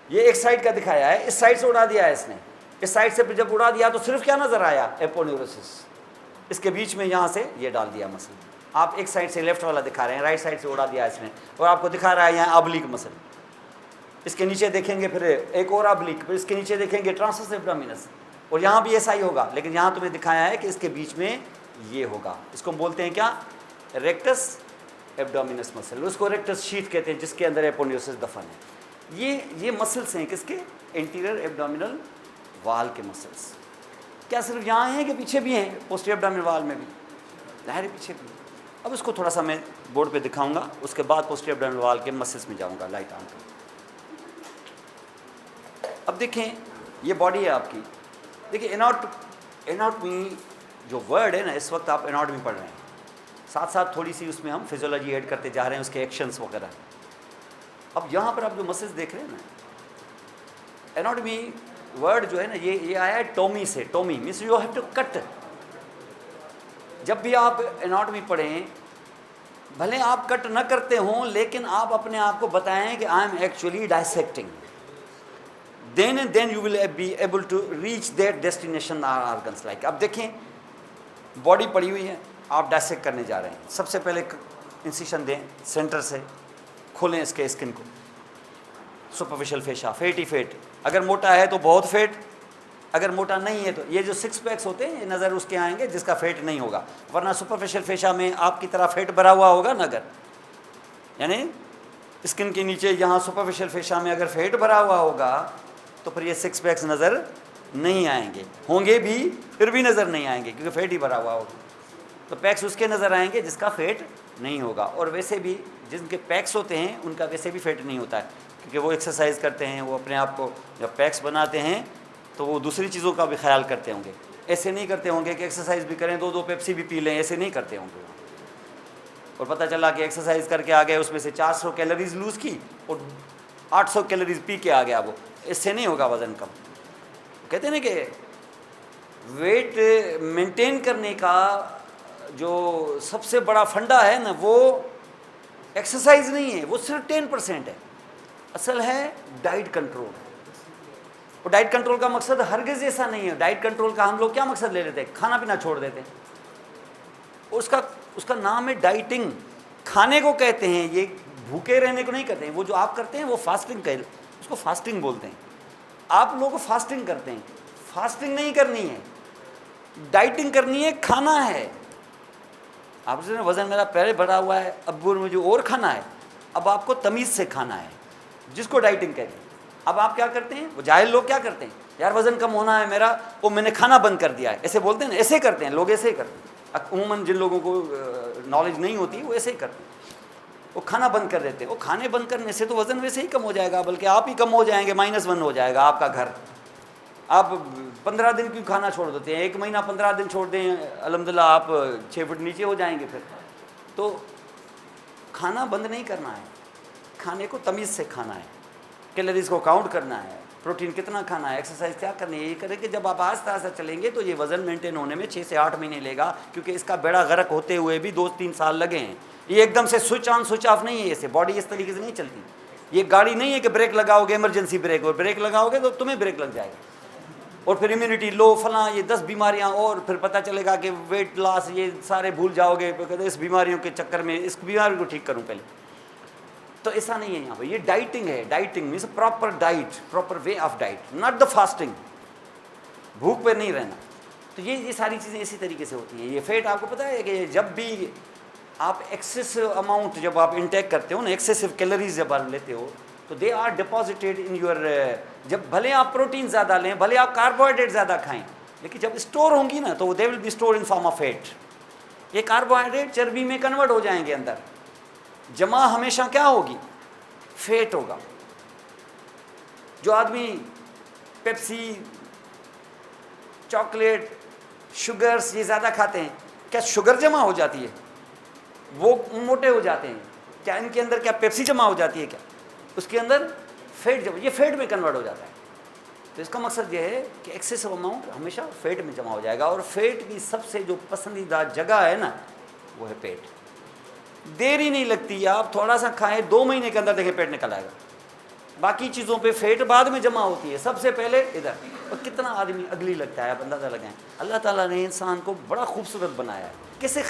ये एक साइड का दिखाया है, इस साइड से उड़ा दिया है इसने, इस साइड से जब उड़ा दिया तो सिर्फ क्या नजर आया, एपोन्यूरोसिस, इसके बीच में यहाँ से ये डाल दिया मसल। आप एक साइड से लेफ्ट वाला दिखा रहे हैं, राइट साइड से उड़ा दिया इसने, और आपको दिखा रहा है यहाँ ऑब्लिक मसल, इसके नीचे देखेंगे फिर एक और ऑब्लिक, फिर इसके नीचे देखेंगे ट्रांसवर्स एब्डोमिनस, और यहाँ भी ऐसा ही होगा, लेकिन यहाँ तुम्हें दिखाया है कि इसके बीच में ये होगा। इसको बोलते हैं क्या, रेक्टस एब्डोमिनस मसल, उसको रेक्टस शीथ कहते हैं जिसके अंदर एपोन्यूरोसिस दफन है। ये मसल्स हैं किसके, एंटीरियर एब्डोमिनल वाल के मसल्स। क्या सिर्फ यहाँ हैं कि पीछे भी हैं, पोस्टीरियर एब्डोमिनल वाल में भी, दाहिने पीछे भी। अब इसको थोड़ा सा मैं बोर्ड पे दिखाऊंगा, उसके बाद पोस्टीरियर एब्डोमिनल वाल के मसल्स में जाऊंगा लाइट ऑन कर। अब देखें ये बॉडी है आपकी, देखिए एनाटॉमी जो वर्ड है ना, इस वक्त आप एनाटॉमी पढ़ रहे हैं, साथ साथ थोड़ी सी उसमें हम फिजियोलॉजी ऐड करते जा रहे हैं, उसके एक्शंस वगैरह। अब यहाँ पर आप जो मसल्स देख रहे हैं ना, एनाटॉमी वर्ड जो है ना, ये आया है टोमी से। Tomy means you have to cut. जब भी आप एनाटॉमी पढ़ें, भले आप कट न करते हों, लेकिन आप अपने आप को बताएं कि I am actually dissecting, then you will be able to reach their destination or organs like। अब देखें बॉडी पड़ी हुई है, आप डायसेक्ट करने जा रहे हैं। सबसे पहले इंसिशन दें सेंटर से, खोलें इसके स्किन को, सुपरफिशियल फेशा, फेट ही फेट। अगर मोटा है तो बहुत फेट, अगर मोटा नहीं है तो ये जो 6 पैक्स होते हैं ये नज़र उसके आएंगे जिसका फेट नहीं होगा, वरना सुपरफिशियल फेशा में आपकी तरह फेट भरा हुआ होगा ना, अगर यानी स्किन के नीचे यहाँ सुपरफिशियल फेशा में अगर फेट भरा हुआ होगा तो फिर ये 6 पैक्स नज़र नहीं आएंगे, होंगे भी फिर भी नज़र नहीं आएंगे क्योंकि फेट ही भरा हुआ होगा। तो पैक्स उसके नज़र आएंगे जिसका फेट नहीं होगा। और वैसे भी जिनके पैक्स होते हैं उनका वैसे भी फेट नहीं होता है, क्योंकि वो एक्सरसाइज करते हैं, वो अपने आप को जब पैक्स बनाते हैं तो वो दूसरी चीज़ों का भी ख्याल करते होंगे। ऐसे नहीं करते होंगे कि एक्सरसाइज भी करें, 2 पेप्सी भी पी लें, ऐसे नहीं करते होंगे। और पता चला कि एक्सरसाइज करके आ गए, उसमें से 400 कैलोरीज लूज़ की और 800 कैलोरीज पी के आ गया, वो इससे नहीं होगा वज़न कम। कहते हैं ना कि वेट मेंटेन करने का जो सबसे बड़ा फंडा है ना, वो एक्सरसाइज नहीं है, वो सिर्फ 10% है। असल है डाइट कंट्रोल। और डाइट कंट्रोल का मकसद हरगिज़ ऐसा नहीं है। डाइट कंट्रोल का हम लोग क्या मकसद ले लेते हैं, खाना पीना छोड़ देते हैं। उसका नाम है डाइटिंग, खाने को कहते हैं, ये भूखे रहने को नहीं कहते हैं। वो जो आप करते हैं वो फास्टिंग कहते, उसको फास्टिंग बोलते हैं। आप लोग फास्टिंग करते हैं, फास्टिंग नहीं करनी है, डाइटिंग करनी है, खाना है। आप वज़न मेरा पहले बढ़ा हुआ है, अब मुझे और खाना है, अब आपको तमीज़ से खाना है, जिसको डाइटिंग कहते हैं। अब आप क्या करते हैं, वो जाहिल लोग क्या करते हैं, यार वज़न कम होना है मेरा, वो मैंने खाना बंद कर दिया है, ऐसे बोलते हैं ना, ऐसे करते हैं लोग, ऐसे ही करते हैं। अमूमन जिन लोगों को नॉलेज नहीं होती वो ऐसे ही करते हैं, वो खाना बंद कर देते हैं। वो खाने बंद करने से तो वज़न वैसे ही कम हो जाएगा, बल्कि आप ही कम हो जाएंगे, -1 हो जाएगा आपका घर। आप 15 दिन क्यों खाना छोड़ देते हैं, 1 महीना 15 दिन छोड़ दें, अल्हम्दुलिल्लाह आप 6 फुट नीचे हो जाएंगे। फिर तो खाना बंद नहीं करना है, खाने को तमीज़ से खाना है, कैलोरीज को काउंट करना है, प्रोटीन कितना खाना है, एक्सरसाइज क्या करनी है, ये करें कि जब आप आस्ते आस्ते चलेंगे तो ये वज़न मेंटेन होने में 6 से 8 महीने लेगा, क्योंकि इसका बेड़ा गर्क होते हुए भी 2-3 साल लगे हैं। ये एकदम से स्विच ऑन स्विच ऑफ नहीं है, ऐसे बॉडी इस तरीके से नहीं चलती। ये गाड़ी नहीं है कि ब्रेक लगाओगे इमरजेंसी ब्रेक, और ब्रेक लगाओगे तो तुम्हें ब्रेक लग जाएगा, और फिर इम्यूनिटी लो, फलां, ये 10 बीमारियाँ, और फिर पता चलेगा कि वेट लॉस, ये सारे भूल जाओगे, कहते इस बीमारियों के चक्कर में इस बीमारी को ठीक करूँ पहले। तो ऐसा नहीं है यहाँ पे, ये डाइटिंग है। Dieting means proper diet, proper way of diet, not the fasting, भूख पे नहीं रहना। तो ये सारी चीज़ें इसी तरीके से होती हैं। ये फैट आपको पता है कि जब भी आप एक्सेसिव अमाउंट जब आप इंटेक करते हो ना, एक्सेसिव कैलोरीज जब आप लेते हो, तो they are deposited in your, जब भले आप प्रोटीन ज़्यादा लें, भले आप कार्बोहाइड्रेट ज़्यादा खाएं, लेकिन जब स्टोर होंगी ना तो they will be store in form of fat. ये कार्बोहाइड्रेट चर्बी में कन्वर्ट हो जाएंगे अंदर, जमा हमेशा क्या होगी, फैट होगा। जो आदमी पेप्सी, चॉकलेट, शुगर्स ये ज़्यादा खाते हैं, क्या शुगर जमा हो जाती है, वो मोटे हो जाते हैं? क्या इनके अंदर क्या पेप्सी जमा हो जाती है क्या? उसके अंदर फैट जमा, ये फैट में कन्वर्ट हो जाता है। तो इसका मकसद ये है कि एक्सेसिव अमाउंट हमेशा फैट में जमा हो जाएगा, और फैट की सबसे जो पसंदीदा जगह है ना, वो है पेट। देर ही नहीं लगती, आप थोड़ा सा खाएं, 2 महीने के अंदर देखें पेट निकल आएगा। बाकी चीज़ों पे फैट बाद में जमा होती है, सबसे पहले इधर। और कितना आदमी अगली लगता है, आप अंदाज़ा लगाएं। अल्लाह ताला ने इंसान को बड़ा खूबसूरत बनाया है, कैसे,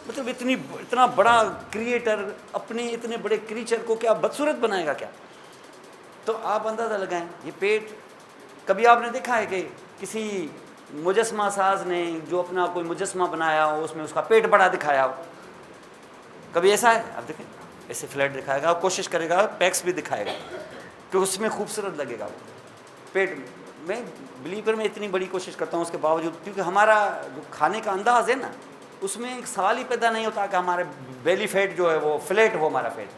मतलब इतना बड़ा क्रिएटर अपने इतने बड़े क्रीचर को क्या बदसूरत बनाएगा क्या? तो आप अंदाज़ा लगाएं, ये पेट। कभी आपने देखा है कि किसी मुजस्मा साज ने जो अपना कोई मुजस्मा बनाया हो, उसमें उसका पेट बड़ा दिखाया हो? कभी ऐसा है? आप देखें, ऐसे फ्लैट दिखाएगा, कोशिश करेगा, पैक्स भी दिखाएगा कि उसमें खूबसूरत लगेगा वो पेट। मैं बिलीवर में इतनी बड़ी कोशिश करता हूँ उसके बावजूद, क्योंकि हमारा जो खाने का अंदाज़ है ना, उसमें एक सवाल ही पैदा नहीं होता कि हमारे बेली फैट जो है वो फ्लैट हो। हमारा पेट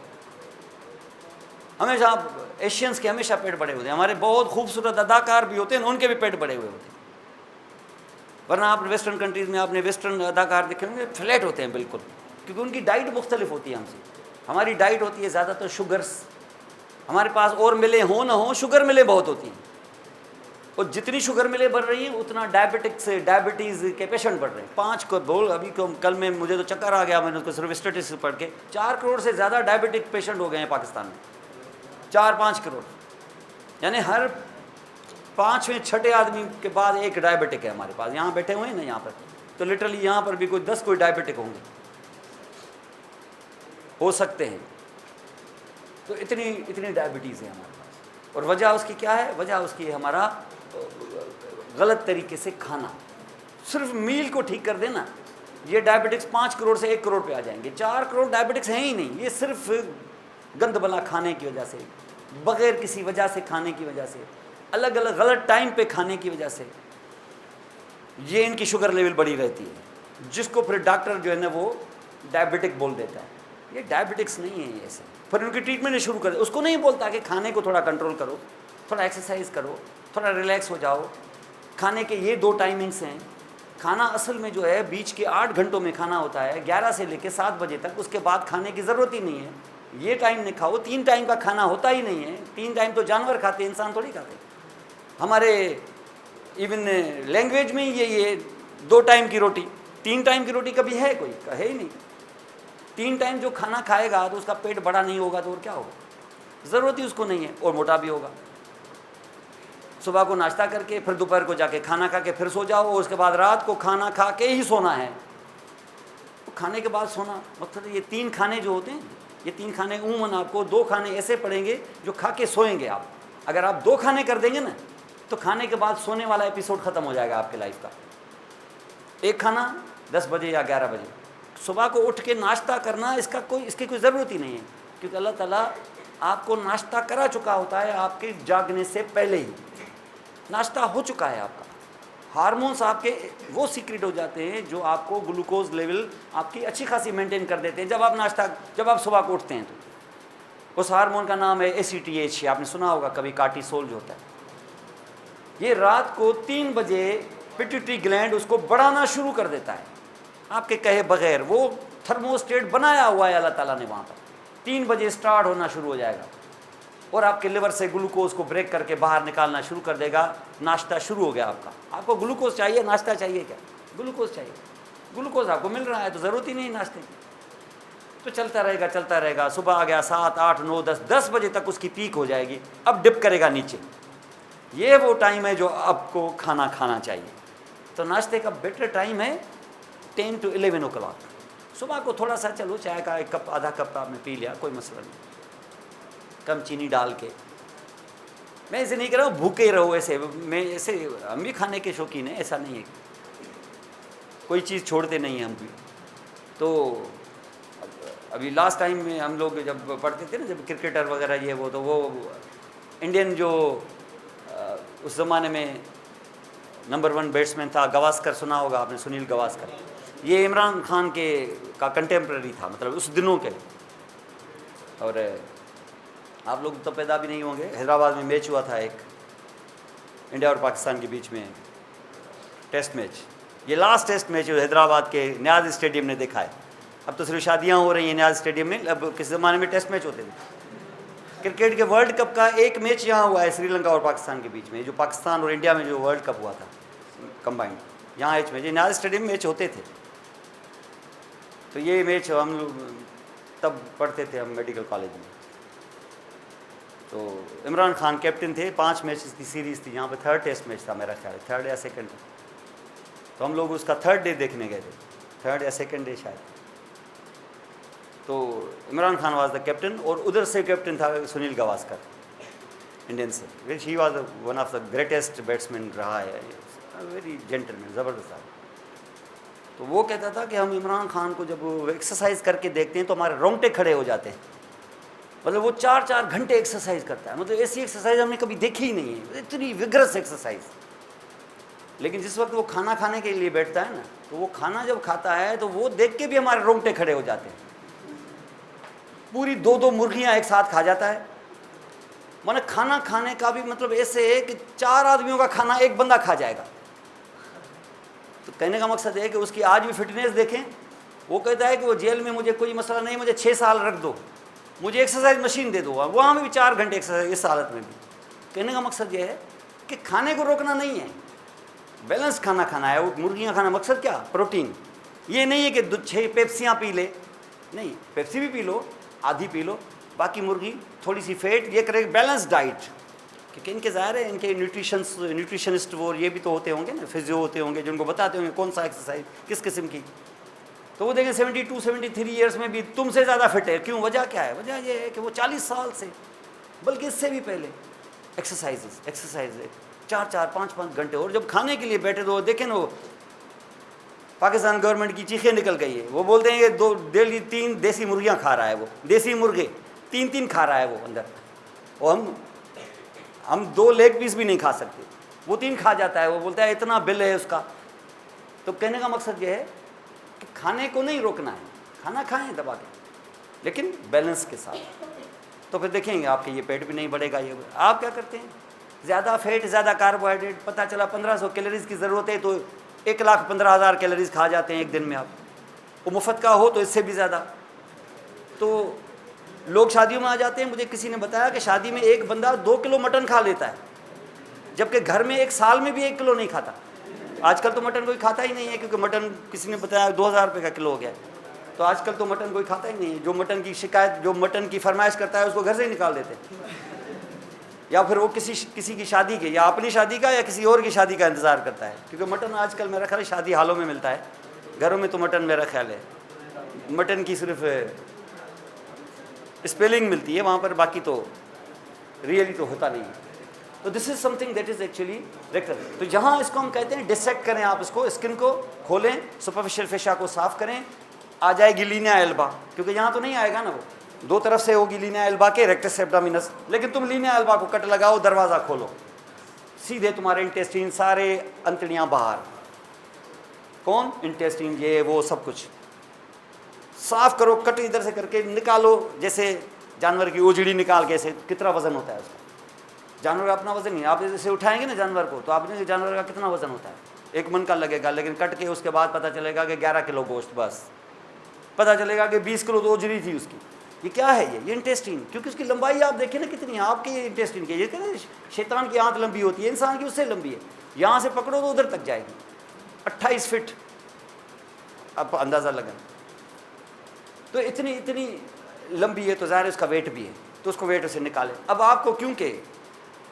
हमेशा, एशियंस के हमेशा पेट बड़े होते हैं। हमारे बहुत खूबसूरत अदाकार भी होते हैं, उनके भी पेट बड़े हुए होते हैं। वरना आप वेस्टर्न कंट्रीज़ में आपने वेस्टर्न अदाकार देखे होंगे, फ्लैट होते हैं बिल्कुल, क्योंकि उनकी डाइट मुख्तलिफ होती है हमसे। हमारी डाइट होती है ज़्यादातर शुगर्स, हमारे पास और मिले हों ना हो, शुगर मिले बहुत होती हैं, और जितनी शुगर मिले बढ़ रही हैं उतना डायबिटीज़ के पेशेंट बढ़ रहे हैं। 5 करोड़, अभी कल में मुझे तो चक्कर आ गया, मैंने उसको सिर्फ स्टेटिस्टिक्स पढ़ के, 4 करोड़ से ज़्यादा डायबिटिक पेशेंट हो गए हैं पाकिस्तान में। 4-5 करोड़, यानी हर 5वें 6ठे आदमी के बाद एक डायबिटिक है हमारे पास। यहाँ बैठे हुए हैं ना, यहाँ पर तो लिटरली यहाँ पर भी कोई 10 कोई डायबिटिक होंगे, हो सकते हैं। तो इतनी डायबिटीज़ है हमारे पास। और वजह उसकी क्या है? वजह उसकी है हमारा गलत तरीके से खाना। सिर्फ मील को ठीक कर देना, ये डायबिटिक्स 5 करोड़ से 1 करोड़ पे आ जाएंगे। 4 करोड़ डायबिटिक्स हैं ही नहीं। ये सिर्फ गंदबला खाने की वजह से, बगैर किसी वजह से खाने की वजह से, अलग अलग गलत टाइम पे खाने की वजह से ये इनकी शुगर लेवल बढ़ी रहती है, जिसको फिर डॉक्टर जो है ना वो डायबिटिक बोल देता है। ये डायबिटिक्स नहीं है, ऐसे फिर उनकी ट्रीटमेंट शुरू कर दे। उसको नहीं बोलता कि खाने को थोड़ा कंट्रोल करो, थोड़ा एक्सरसाइज करो, थोड़ा रिलैक्स हो जाओ। खाने के ये 2 टाइमिंग्स हैं। खाना असल में जो है बीच के 8 घंटों में खाना होता है, 11 से लेकर 7 बजे तक। उसके बाद खाने की ज़रूरत ही नहीं है। ये टाइम नहीं खाओ, 3 टाइम का खाना होता ही नहीं है। 3 टाइम तो जानवर खाते हैं, इंसान थोड़ी खाते। हमारे इवन लैंग्वेज में ये 2 टाइम की रोटी, 3 टाइम की रोटी कभी है? कोई है ही नहीं। 3 टाइम जो खाना खाएगा तो उसका पेट बड़ा नहीं होगा तो और क्या होगा? ज़रूरत ही उसको नहीं है, और मोटा भी होगा। सुबह को नाश्ता करके फिर दोपहर को जाके खाना खा के फिर सो जाओ, और उसके बाद रात को खाना खा के ही सोना है। तो खाने के बाद सोना मतलब ये 3 खाने जो होते हैं, ये 3 खाने उमूमन आपको 2 खाने ऐसे पड़ेंगे जो खा के सोएंगे आप। अगर आप 2 खाने कर देंगे ना तो खाने के बाद सोने वाला एपिसोड ख़त्म हो जाएगा आपके लाइफ का। 1 खाना 10 बजे या 11 बजे, सुबह को उठ के नाश्ता करना इसकी कोई ज़रूरत ही नहीं है, क्योंकि अल्लाह ताला आपको नाश्ता करा चुका होता है। आपके जागने से पहले ही नाश्ता हो चुका है आपका। हार्मोन्स आपके वो सीक्रेट हो जाते हैं जो आपको ग्लूकोज लेवल आपकी अच्छी खासी मेंटेन कर देते हैं जब आप सुबह को उठते हैं। तो उस हार्मोन का नाम है ACTH, आपने सुना होगा कभी, कार्टिसोल जो होता है। ये रात को 3 बजे पिट्यूटरी ग्लैंड उसको बढ़ाना शुरू कर देता है, आपके कहे बगैर। वो थर्मोस्टेट बनाया हुआ है अल्लाह ताला ने वहाँ पर। 3 बजे स्टार्ट होना शुरू हो जाएगा और आपके लिवर से ग्लूकोज को ब्रेक करके बाहर निकालना शुरू कर देगा। नाश्ता शुरू हो गया आपका। आपको ग्लूकोज चाहिए, नाश्ता चाहिए क्या? ग्लूकोज चाहिए। ग्लूकोज आपको मिल रहा है तो ज़रूरत ही नहीं नाश्ते की। तो चलता रहेगा। सुबह आ गया 7, 8, 9, 10 बजे तक उसकी पीक हो जाएगी। अब डिप करेगा नीचे। ये वो टाइम है जो आपको खाना खाना चाहिए। तो नाश्ते का बेटर टाइम है 10 to 11 o'clock। सुबह को थोड़ा सा चलो चाय का 1 कप आधा कप आपने पी लिया, कोई मसला नहीं, कम चीनी डाल के। मैं ऐसे नहीं कह रहा हूँ भूखे रहो, ऐसे हम भी खाने के शौकीन हैं, ऐसा नहीं है, कोई चीज़ छोड़ते नहीं हैं हम भी। तो अभी लास्ट टाइम में हम लोग जब पढ़ते थे ना, जब क्रिकेटर वगैरह ये वो, तो वो इंडियन जो उस ज़माने में नंबर 1 बैट्समैन था, गावस्कर, सुना होगा आपने, सुनील गावस्कर। ये इमरान खान का कंटेम्प्रेरी था, मतलब उस दिनों के। और आप लोग तो पैदा भी नहीं होंगे, हैदराबाद में मैच हुआ था एक, इंडिया और पाकिस्तान के बीच में टेस्ट मैच। ये लास्ट टेस्ट मैच हैदराबाद के न्याज स्टेडियम ने देखा है। अब तो सिर्फ शादियाँ हो रही हैं न्याज स्टेडियम में, अब किस ज़माने में टेस्ट मैच होते थे। क्रिकेट के वर्ल्ड कप का एक मैच यहाँ हुआ है श्रीलंका और पाकिस्तान के बीच में, जो पाकिस्तान और इंडिया में जो वर्ल्ड कप हुआ था कंबाइंड, यहाँ एक मैच न्याज स्टेडियम में मैच होते थे। तो ये मैच हम लोग तब पढ़ते थे हम मेडिकल कॉलेज में। तो इमरान खान कैप्टन थे, 5 मैच की सीरीज़ थी, यहाँ पे 3rd टेस्ट मैच था मेरा ख्याल, 3rd या 2nd। तो हम लोग उसका 3rd डे देखने गए थे, 3rd या 2nd डे शायद। तो Imran Khan was the captain, और उधर से कैप्टन था सुनील गावस्कर इंडियन से, which he was one of the greatest batsman रहा है, वेरी जेंटलमैन, ज़बरदस्त आदमी। तो वो कहता था कि हम इमरान खान को जब एक्सरसाइज करके देखते हैं तो हमारे रोंगटे खड़े हो जाते हैं। मतलब वो 4-4 घंटे एक्सरसाइज करता है, मतलब ऐसी एक्सरसाइज हमने कभी देखी ही नहीं है, इतनी विग्रस एक्सरसाइज। लेकिन जिस वक्त वो खाना खाने के लिए बैठता है ना, तो वो खाना जब खाता है तो वो देख के भी हमारे रोंगटे खड़े हो जाते हैं। पूरी 2-2 मुर्गियाँ एक साथ खा जाता है। माने खाना खाने का भी मतलब ऐसे है कि 4 आदमियों का खाना एक बंदा खा जाएगा। तो कहने का मकसद है कि उसकी आज भी फिटनेस देखें। वो कहता है कि वो जेल में मुझे कोई मसला नहीं, मुझे 6 साल रख दो, मुझे एक्सरसाइज मशीन दे दो, वहाँ में भी 4 घंटे एक्सरसाइज, इस हालत में भी। कहने का मकसद ये है कि खाने को रोकना नहीं है, बैलेंस खाना खाना है। वो मुर्गियाँ खाना मकसद क्या? प्रोटीन। ये नहीं है कि 6 पेप्सियाँ पी ले, नहीं, पेप्सी भी पी लो, आधी पी लो, बाकी मुर्गी थोड़ी सी फेट, ये करेगी बैलेंस डाइट क्योंकि इनके ज़ाहिर है इनके न्यूट्रिशनिस्ट वो ये भी तो होते होंगे ना, फिजियो होते होंगे जिनको बताते होंगे कौन सा एक्सरसाइज किस किस्म की। तो वो देखें 72-73 ईयर्स में भी तुमसे ज़्यादा फिट है। क्यों? वजह क्या है? वजह ये है कि वो 40 साल से, बल्कि इससे भी पहले एक्सरसाइज 4-4, 5-5 घंटे। और जब खाने के लिए बैठे तो देखें ना, वो पाकिस्तान गवर्नमेंट की चीखें निकल गई है। वो बोलते हैं कि डेली 3 देसी मुर्गियाँ खा रहा है, वो देसी मुर्गे 3-3 खा रहा है वो अंदर। और हम 2 लेग पीस भी नहीं खा सकते, वो 3 खा जाता है। वो बोलता है इतना बिल है उसका। तो कहने का मकसद ये है कि खाने को नहीं रोकना है, खाना खाएं दबा के, लेकिन बैलेंस के साथ। तो फिर देखेंगे आपके ये पेट भी नहीं बढ़ेगा। ये आप क्या करते हैं? ज़्यादा फैट, ज़्यादा कार्बोहाइड्रेट, पता चला 1500 कैलोरीज की ज़रूरत है तो 1,15,000 कैलोरीज खा जाते हैं एक दिन में आप। वो मुफ्त का हो तो इससे भी ज़्यादा। तो लोग शादियों में आ जाते हैं। मुझे किसी ने बताया कि शादी में एक बंदा 2 किलो मटन खा लेता है, जबकि घर में एक साल में भी 1 किलो नहीं खाता। आजकल तो मटन कोई खाता ही नहीं है, क्योंकि मटन किसी ने बताया 2000 रुपये का किलो हो गया है। तो आजकल तो मटन कोई खाता ही नहीं है। जो मटन की शिकायत, जो मटन की फरमाइश करता है उसको घर से ही निकाल देते हैं, या फिर वो किसी की शादी के, या अपनी शादी का या किसी और की शादी का इंतज़ार करता है। क्योंकि मटन आजकल मेरा ख्याल है शादी हालों में मिलता है, घरों में तो मटन मेरा ख्याल है मटन की सिर्फ स्पेलिंग मिलती है वहाँ पर, बाकी तो रियली तो होता नहीं है। तो this is something that is actually rectal. तो जहाँ इसको हम कहते हैं डिसेक्ट करें, आप इसको स्किन को खोलें, सुपरफिशियल फेशिया को साफ़ करें, आ जाएगी लीनिया एल्बा। क्योंकि यहाँ तो नहीं आएगा ना, वो 2 तरफ से होगी लीनिया एल्बा के, रेक्टस एब्डोमिनस। लेकिन तुम लीनिया एल्बा को कट लगाओ, दरवाज़ा खोलो, सीधे तुम्हारे इंटेस्टीन सारे अंतड़ियाँ बाहर। कौन? इंटेस्टीन, ये वो सब कुछ साफ़ करो, कट इधर से करके निकालो, जैसे जानवर की उजड़ी निकाल के। ऐसे कितना वज़न होता है उसका? जानवर का अपना वज़न नहीं। आप जैसे उठाएंगे ना जानवर को, तो आपने जानवर का कितना वज़न होता है? 1 मन का लगेगा, लेकिन कट के उसके बाद पता चलेगा कि 11 किलो गोश्त, बस पता चलेगा कि 20 किलो तो उजड़ी थी उसकी। ये क्या है? ये इंटेस्टीन। क्योंकि उसकी लंबाई आप देखें ना कितनी है आपकी इंटेस्टीन की। ये कहते हैं शैतान की आंत लंबी होती है, इंसान की उससे लंबी है। यहाँ से पकड़ो तो उधर तक जाएगी, 28 फिट। अब अंदाज़ा लगा, तो इतनी लंबी है, तो ज़ाहिर है उसका वेट भी है, तो उसको वेट से निकालें। अब आपको क्योंकि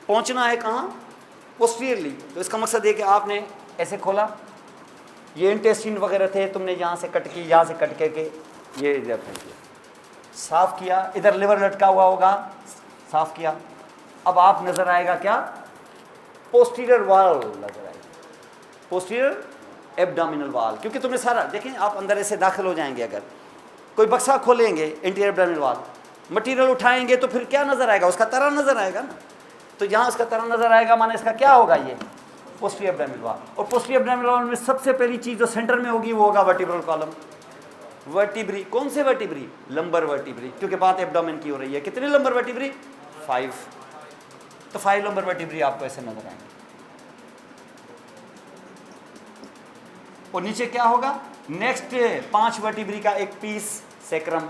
पहुंचना है कहाँ? पोस्टीरियरली। तो इसका मकसद है कि आपने ऐसे खोला, ये इंटेस्टीन वगैरह थे, तुमने यहाँ से कट की, यहाँ से कट के ये इधर फेंक दिया, साफ़ किया। इधर लिवर लटका हुआ होगा, साफ़ किया। अब आप नज़र आएगा क्या? पोस्टीरियर वॉल नज़र आएगी, पोस्टीरियर एब्डोमिनल वॉल। क्योंकि तुमने सारा देखें, आप अंदर ऐसे दाखिल हो जाएंगे, अगर कोई बक्सा खोलेंगे इंटीरियर एब्डोमिनल वॉल, मटीरियल उठाएंगे तो फिर क्या नज़र आएगा? उसका तरह नज़र आएगा ना। तो जहाँ उसका तरह नज़र आएगा माने इसका क्या होगा? ये पोस्टीरियर एब्डोमिनल वॉल। और पोस्टीरियर एब्डोमिनल वॉल में सबसे पहली चीज़ जो सेंटर में होगी वो होगा वर्टिब्रल कॉलम। वर्टिब्री, कौन से वर्टिब्री? लंबर वर्टिब्री, क्योंकि बात एब्डोमेन की हो रही है। कितने लंबर वर्टिब्री? 5। तो 5 लंबर वर्टिब्री आपको ऐसे नजर आएंगे। और नीचे क्या होगा? नेक्स्ट 5 वर्टिब्री का एक पीस, सैक्रम।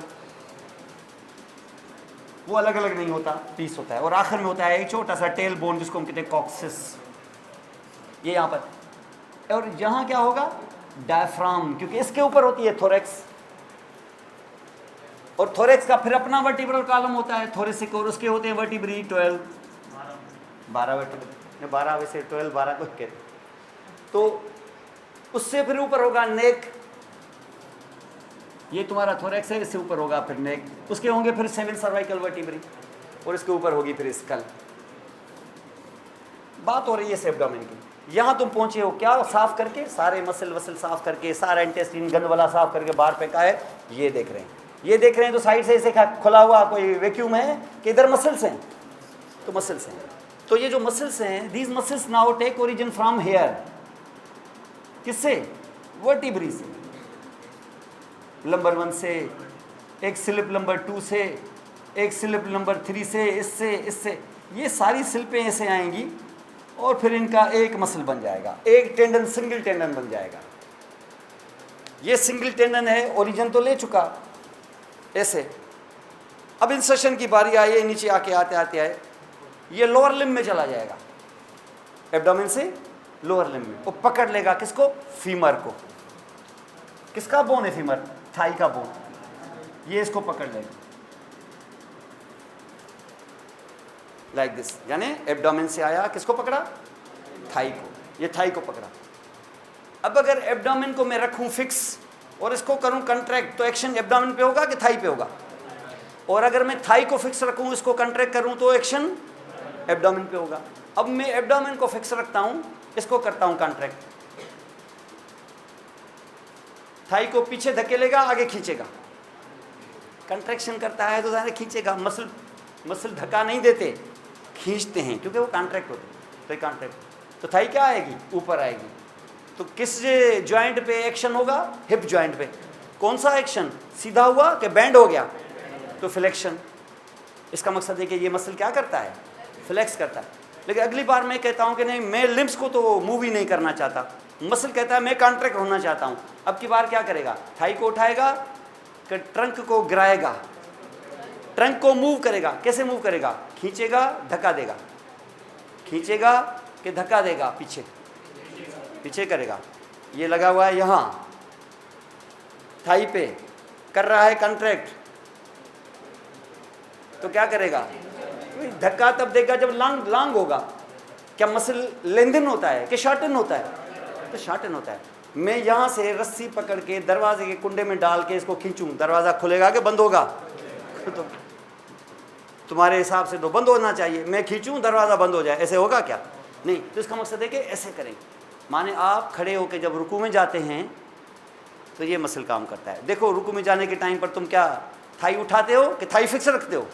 वो अलग अलग नहीं होता, पीस होता है। और आखिर में होता है एक छोटा सा टेल बोन, जिसको हम कहते हैं कॉक्सिस, ये यहाँ पर। और यहाँ क्या होगा? डायफ्राम, क्योंकि इसके ऊपर होती है थोरेक्स, और थोरेक्स का फिर अपना वर्टिब्रल कॉलम होता है, थोरेसिक, और उसके होते हैं वर्टिब्री 12 वर्टिब्री, 12 वैसे 12 12 को कहते। तो उससे फिर ऊपर होगा नेक, ये तुम्हारा थोरेक्स है, इससे ऊपर होगा फिर नेक। उसके होंगे फिर 7 सर्वाइकल वर्टिब्री, और इसके ऊपर होगी फिर स्कल। बात हो रही है एब्डोमेन की। यहाँ तुम पहुंचे हो क्या? साफ करके, सारे मसल वसल साफ करके, सारा इंटेस्टीन गंद वाला साफ करके बाहर फेंका है। ये देख रहे हैं, ये देख रहे हैं। तो साइड से ऐसे खुला हुआ कोई वैक्यूम है कि इधर मसल्स हैं? तो मसल्स हैं। तो ये जो मसल्स हैं, these muscles now take origin from here. किससे? वर्टिब्री से, नंबर 1 से, एक स्लिप नंबर 2 से, एक स्लिप नंबर 3 से, इससे ये सारी स्लिपें ऐसे आएंगी, और फिर इनका एक मसल बन जाएगा, एक टेंडन, सिंगल टेंडन बन जाएगा। ये सिंगल टेंडन है, ओरिजिन तो ले चुका ऐसे। अब इंसर्शन की बारी आई है, नीचे आके आते आते आए ये लोअर लिम्ब में चला जाएगा, एब्डोमेन से लोअर लिम्ब में। वो पकड़ लेगा किसको? फीमर को। किसका बोन है फीमर? थाई का बोन। ये इसको पकड़ लेगा। लाइक दिस, यानी एब्डोमेन से आया, किसको पकड़ा? थाई को, ये थाई को पकड़ा। अब अगर एब्डोमेन को मैं रखूं फिक्स और इसको करूं कंट्रैक्ट, तो एक्शन एब्डोमेन पे होगा कि थाई पे होगा? और अगर मैं थाई को फिक्स रखूं, इसको कंट्रैक्ट करूं, तो एक्शन एब्डोमेन पे होगा। अब मैं एब्डोमेन को फिक्स रखता हूं, इसको करता हूं कंट्रैक्ट, थाई को पीछे धकेलेगा, आगे खींचेगा, कंट्रैक्शन करता है तो ज़्यादा खींचेगा। मसल धक्का नहीं देते, खींचते हैं, क्योंकि वो कॉन्ट्रैक्ट होते हैं। तो कॉन्ट्रैक्ट तो थाई क्या आएगी? ऊपर आएगी। तो किस जॉइंट पे एक्शन होगा? हिप जॉइंट पे। कौन सा एक्शन? सीधा हुआ कि बैंड हो गया? तो फ्लेक्शन। इसका मकसद है कि ये मसल क्या करता है? फ्लेक्स करता है। लेकिन अगली बार मैं कहता हूँ कि नहीं, मैं लिम्स को तो मूव ही नहीं करना चाहता, मसल कहता है मैं कॉन्ट्रैक्ट होना चाहता हूँ। अब की बार क्या करेगा? थाई को उठाएगा कि ट्रंक को गिराएगा? ट्रंक को मूव करेगा। कैसे मूव करेगा? खींचेगा, धक्का देगा, खींचेगा कि धक्का देगा? पीछे, पीछे करेगा। ये लगा हुआ है यहाँ थाई पे, कर रहा है कॉन्ट्रैक्ट, तो क्या करेगा? धक्का तब देगा जब लांग होगा। क्या मसल लेंथन होता है कि शॉर्टन होता है? तो शॉर्टन होता है। मैं यहाँ से रस्सी पकड़ के दरवाजे के कुंडे में डाल के इसको खींचूं, दरवाज़ा खुलेगा कि बंद होगा? तो तुम्हारे हिसाब से तो बंद होना चाहिए। मैं खींचूं, दरवाज़ा बंद हो जाए, ऐसे होगा क्या? नहीं। तो इसका मकसद है कि ऐसे करें। माने आप खड़े होकर जब रुकू में जाते हैं तो ये मसल काम करता है। देखो, रुकू में जाने के टाइम पर तुम क्या थाई उठाते हो कि थाई फिक्स रखते हो?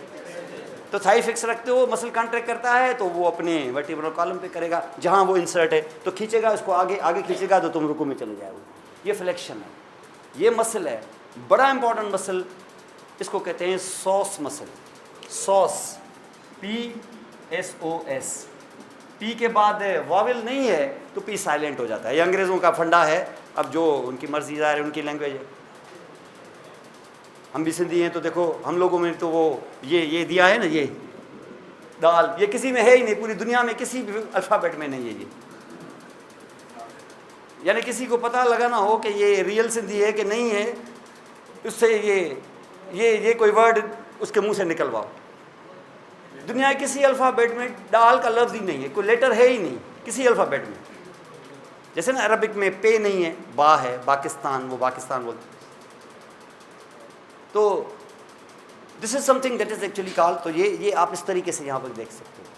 तो थाई फिक्स रखते हो, मसल कॉन्ट्रैक्ट करता है तो वो अपने वर्टिब्रल कॉलम पे करेगा जहाँ वो इंसर्ट है, तो खींचेगा उसको, आगे खींचेगा तो तुम रुकू में चले जाओगे। ये फ्लेक्शन है, ये मसल है, बड़ा इंपॉर्टेंट मसल। इसको कहते हैं sauce muscle. Sauce, PSOS। P के बाद वावेल नहीं है तो पी साइलेंट हो जाता है। ये अंग्रेज़ों का फंडा है। अब जो उनकी मर्जी ज़ाहिर है, उनकी लैंग्वेज है। हम भी सिंधी हैं तो देखो, हम लोगों में तो वो ये दिया है ना, ये दाल, ये किसी में है ही नहीं, पूरी दुनिया में किसी भी अल्फ़ाबेट में नहीं है ये। यानी किसी को पता लगाना हो कि ये रियल सिंधी है कि नहीं है, उससे ये कोई वर्ड उसके मुंह से निकलवाओ। दुनिया के किसी अल्फ़ाबेट में दाल का लफ्ज़ ही नहीं है, कोई लेटर है ही नहीं किसी अल्फ़ाबेट में। जैसे ना अरबिक में पे नहीं है, बा है, पाकिस्तान, वो पाकिस्तान बोलते। तो this is something that is actually called. तो ये आप इस तरीके से यहाँ पर देख सकते हो।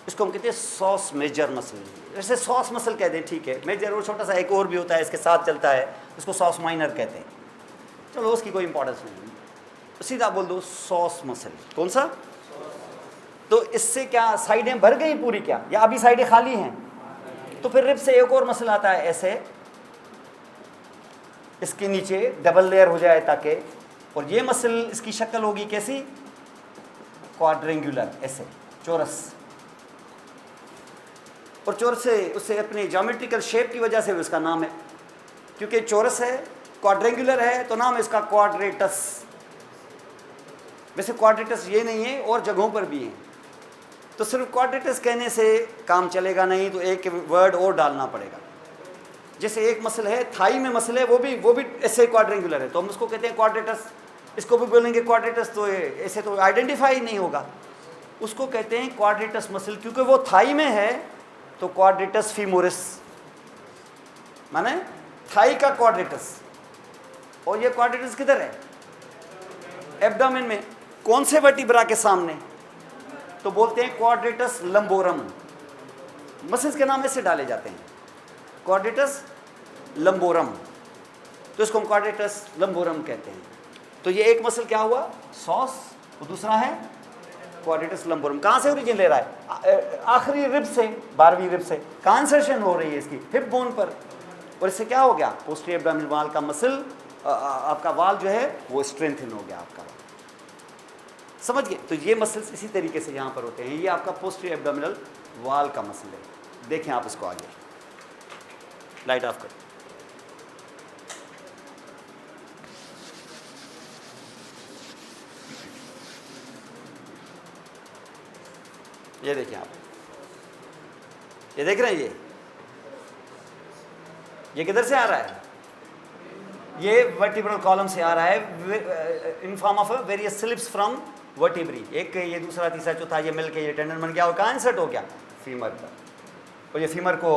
इसको हम कहते हैं सॉस मेजर मसल। वैसे सॉस मसल कहते हैं, ठीक है। मेजर और छोटा सा एक और भी होता है इसके साथ चलता है, उसको सॉस माइनर कहते हैं। चलो, उसकी कोई इंपॉर्टेंस नहीं, सीधा बोल दो सॉस मसल। कौन सा? तो इससे क्या साइडें भर गई पूरी क्या, या अभी साइडें खाली हैं? तो फिर रिब से एक और मसल आता है ऐसे, इसके नीचे डबल लेयर हो जाए ताकि, और ये मसल इसकी शक्ल होगी कैसी? क्वाड्रेंगुलर, ऐसे चौरस। और चौरस से उससे अपने ज्योमेट्रिकल शेप की वजह से उसका नाम है, क्योंकि चौरस है, क्वाड्रेंगुलर है, तो नाम है इसका क्वाड्रेटस। वैसे क्वाड्रेटस ये नहीं है, और जगहों पर भी है। तो सिर्फ क्वाड्रेटस कहने से काम चलेगा नहीं, तो एक वर्ड और डालना पड़ेगा। जैसे एक मसल है, थाई में मसल है, वो भी ऐसे क्वाड्रेंगुलर है, तो हम उसको कहते हैं क्वाड्रेटस। इसको भी बोलेंगे क्वाड्रेटस, तो ऐसे तो आइडेंटिफाई नहीं होगा। उसको कहते हैं क्वाड्रेटस मसल, क्योंकि वो थाई में है, तो क्वाड्रेटस फीमोरिस, माने थाई का क्वाड्रेटस। और ये क्वाड्रेटस किधर है? एब्डोमेन में। कौन से वर्टिब्रा के सामने? तो बोलते हैं क्वाड्रेटस लंबोरम। मसल्स के नाम ऐसे डाले जाते हैं, क्वाड्रेटस लंबोरम। तो इसको हम क्वाड्रेटस लंबोरम कहते हैं। तो ये एक मसल क्या हुआ? सॉस। और दूसरा है क्वाड्रेटस लंबोरम। कहाँ से ओरिजिन ले रहा है? आखिरी रिब से, 12वीं रिब से। कहाँ इंसर्शन हो रही है इसकी? हिप बोन पर। और इससे क्या हो गया? पोस्टीरियर एब्डोमिनल वॉल का मसल, आपका वाल जो है वो स्ट्रेंथन हो गया आपका। समझ गए? तो ये मसल्स इसी तरीके से यहाँ पर होते हैं। ये आपका पोस्टीरियर एब्डोमिनल वॉल का मसल है। देखें आप इसको आगे, लाइट ऑफ कर। ये देखिए आप, ये देख रहे हैं? ये किधर से आ रहा है? ये वर्टिब्रल कॉलम से आ रहा है, in form of various slips from vertebrae, एक ये दूसरा तीसरा चौथा ये मिलके ये टेंडन बन गया और कहाँ इंसर्ट हो गया, फीमर पर, और ये फीमर को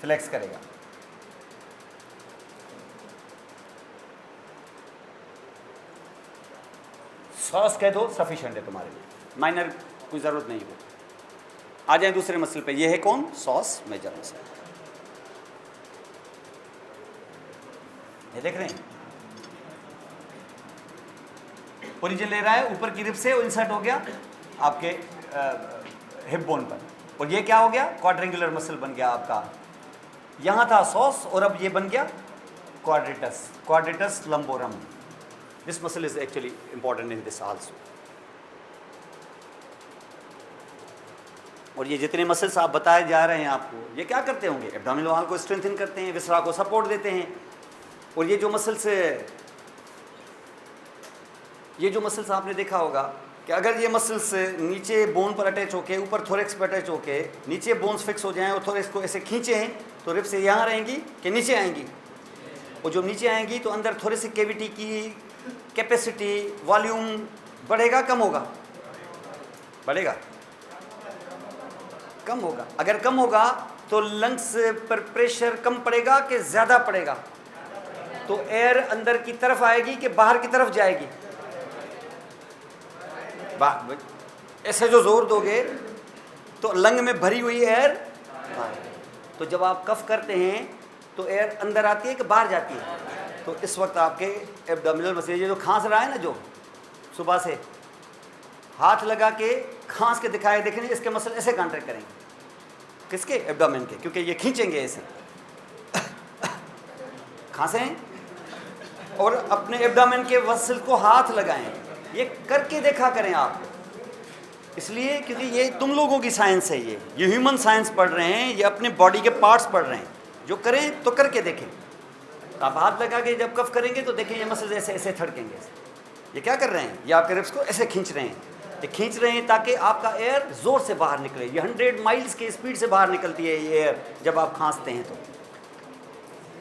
फ्लेक्स करेगा। सॉस कह दो सफिशिएंट है तुम्हारे लिए, माइनर कोई ज़रूरत नहीं है। आ जाए दूसरे मसल पे, ये है कौन, सॉस मेजर मसल। ये देख रहे हैं, ओरिजिन ले रहा है ऊपर की रिब से, वो इंसर्ट हो गया आपके हिप बोन पर, और ये क्या हो गया, क्वाड्रेंगुलर मसल बन गया आपका। यहाँ था सॉस और अब ये बन गया quadratus, quadratus lumborum. This muscle is actually important in this also. और ये जितने मसल्स आप बताए जा रहे हैं आपको, ये क्या करते होंगे, एब्डोमिनल वॉल को स्ट्रेंथन करते हैं, विसरा को सपोर्ट देते हैं। और ये जो मसल्स आपने देखा होगा कि अगर ये मसल्स नीचे बोन पर अटैच होके, ऊपर थोरेक्स पर अटैच होके, नीचे बोन्स फिक्स हो जाएं और थोरेक्स को ऐसे खींचे हैं तो रिब्स से यहाँ रहेंगी कि नीचे आएंगी, और जो नीचे आएंगी तो अंदर थोरेसिक कैविटी की कैपेसिटी, वॉल्यूम बढ़ेगा कम होगा, बढ़ेगा कम होगा। अगर कम होगा तो लंग्स पर प्रेशर कम पड़ेगा कि ज़्यादा पड़ेगा, तो एयर अंदर की तरफ आएगी कि बाहर की तरफ जाएगी, ऐसे जो जोर दोगे तो लंग में भरी हुई एयर, तो जब आप कफ करते हैं तो एयर अंदर आती है कि बाहर जाती है, तो इस वक्त आपके एब्डोमिनल मसल, ये जो खांस रहा है ना, जो सुबह से हाथ लगा के खांस के दिखाए, देखेंगे इसके मसल ऐसे कॉन्ट्रैक्ट करेंगे, किसके, एब्डोमेन के, क्योंकि ये खींचेंगे ऐसे खांसें और अपने एब्डोमेन के मसल को हाथ लगाएं, ये करके देखा करें आप, इसलिए क्योंकि ये तुम लोगों की साइंस है, ये ह्यूमन साइंस पढ़ रहे हैं, ये अपने बॉडी के पार्ट्स पढ़ रहे हैं, जो करें तो करके देखें। आप हाथ लगा के जब कफ करेंगे तो देखें ये मसल ऐसे ऐसे थड़केंगे, ये क्या कर रहे हैं, ये आपके रिब्स को ऐसे खींच रहे हैं, ये खींच रहे हैं ताकि आपका एयर ज़ोर से बाहर निकले। ये 100 माइल्स के स्पीड से बाहर निकलती है ये एयर जब आप खांसते हैं। तो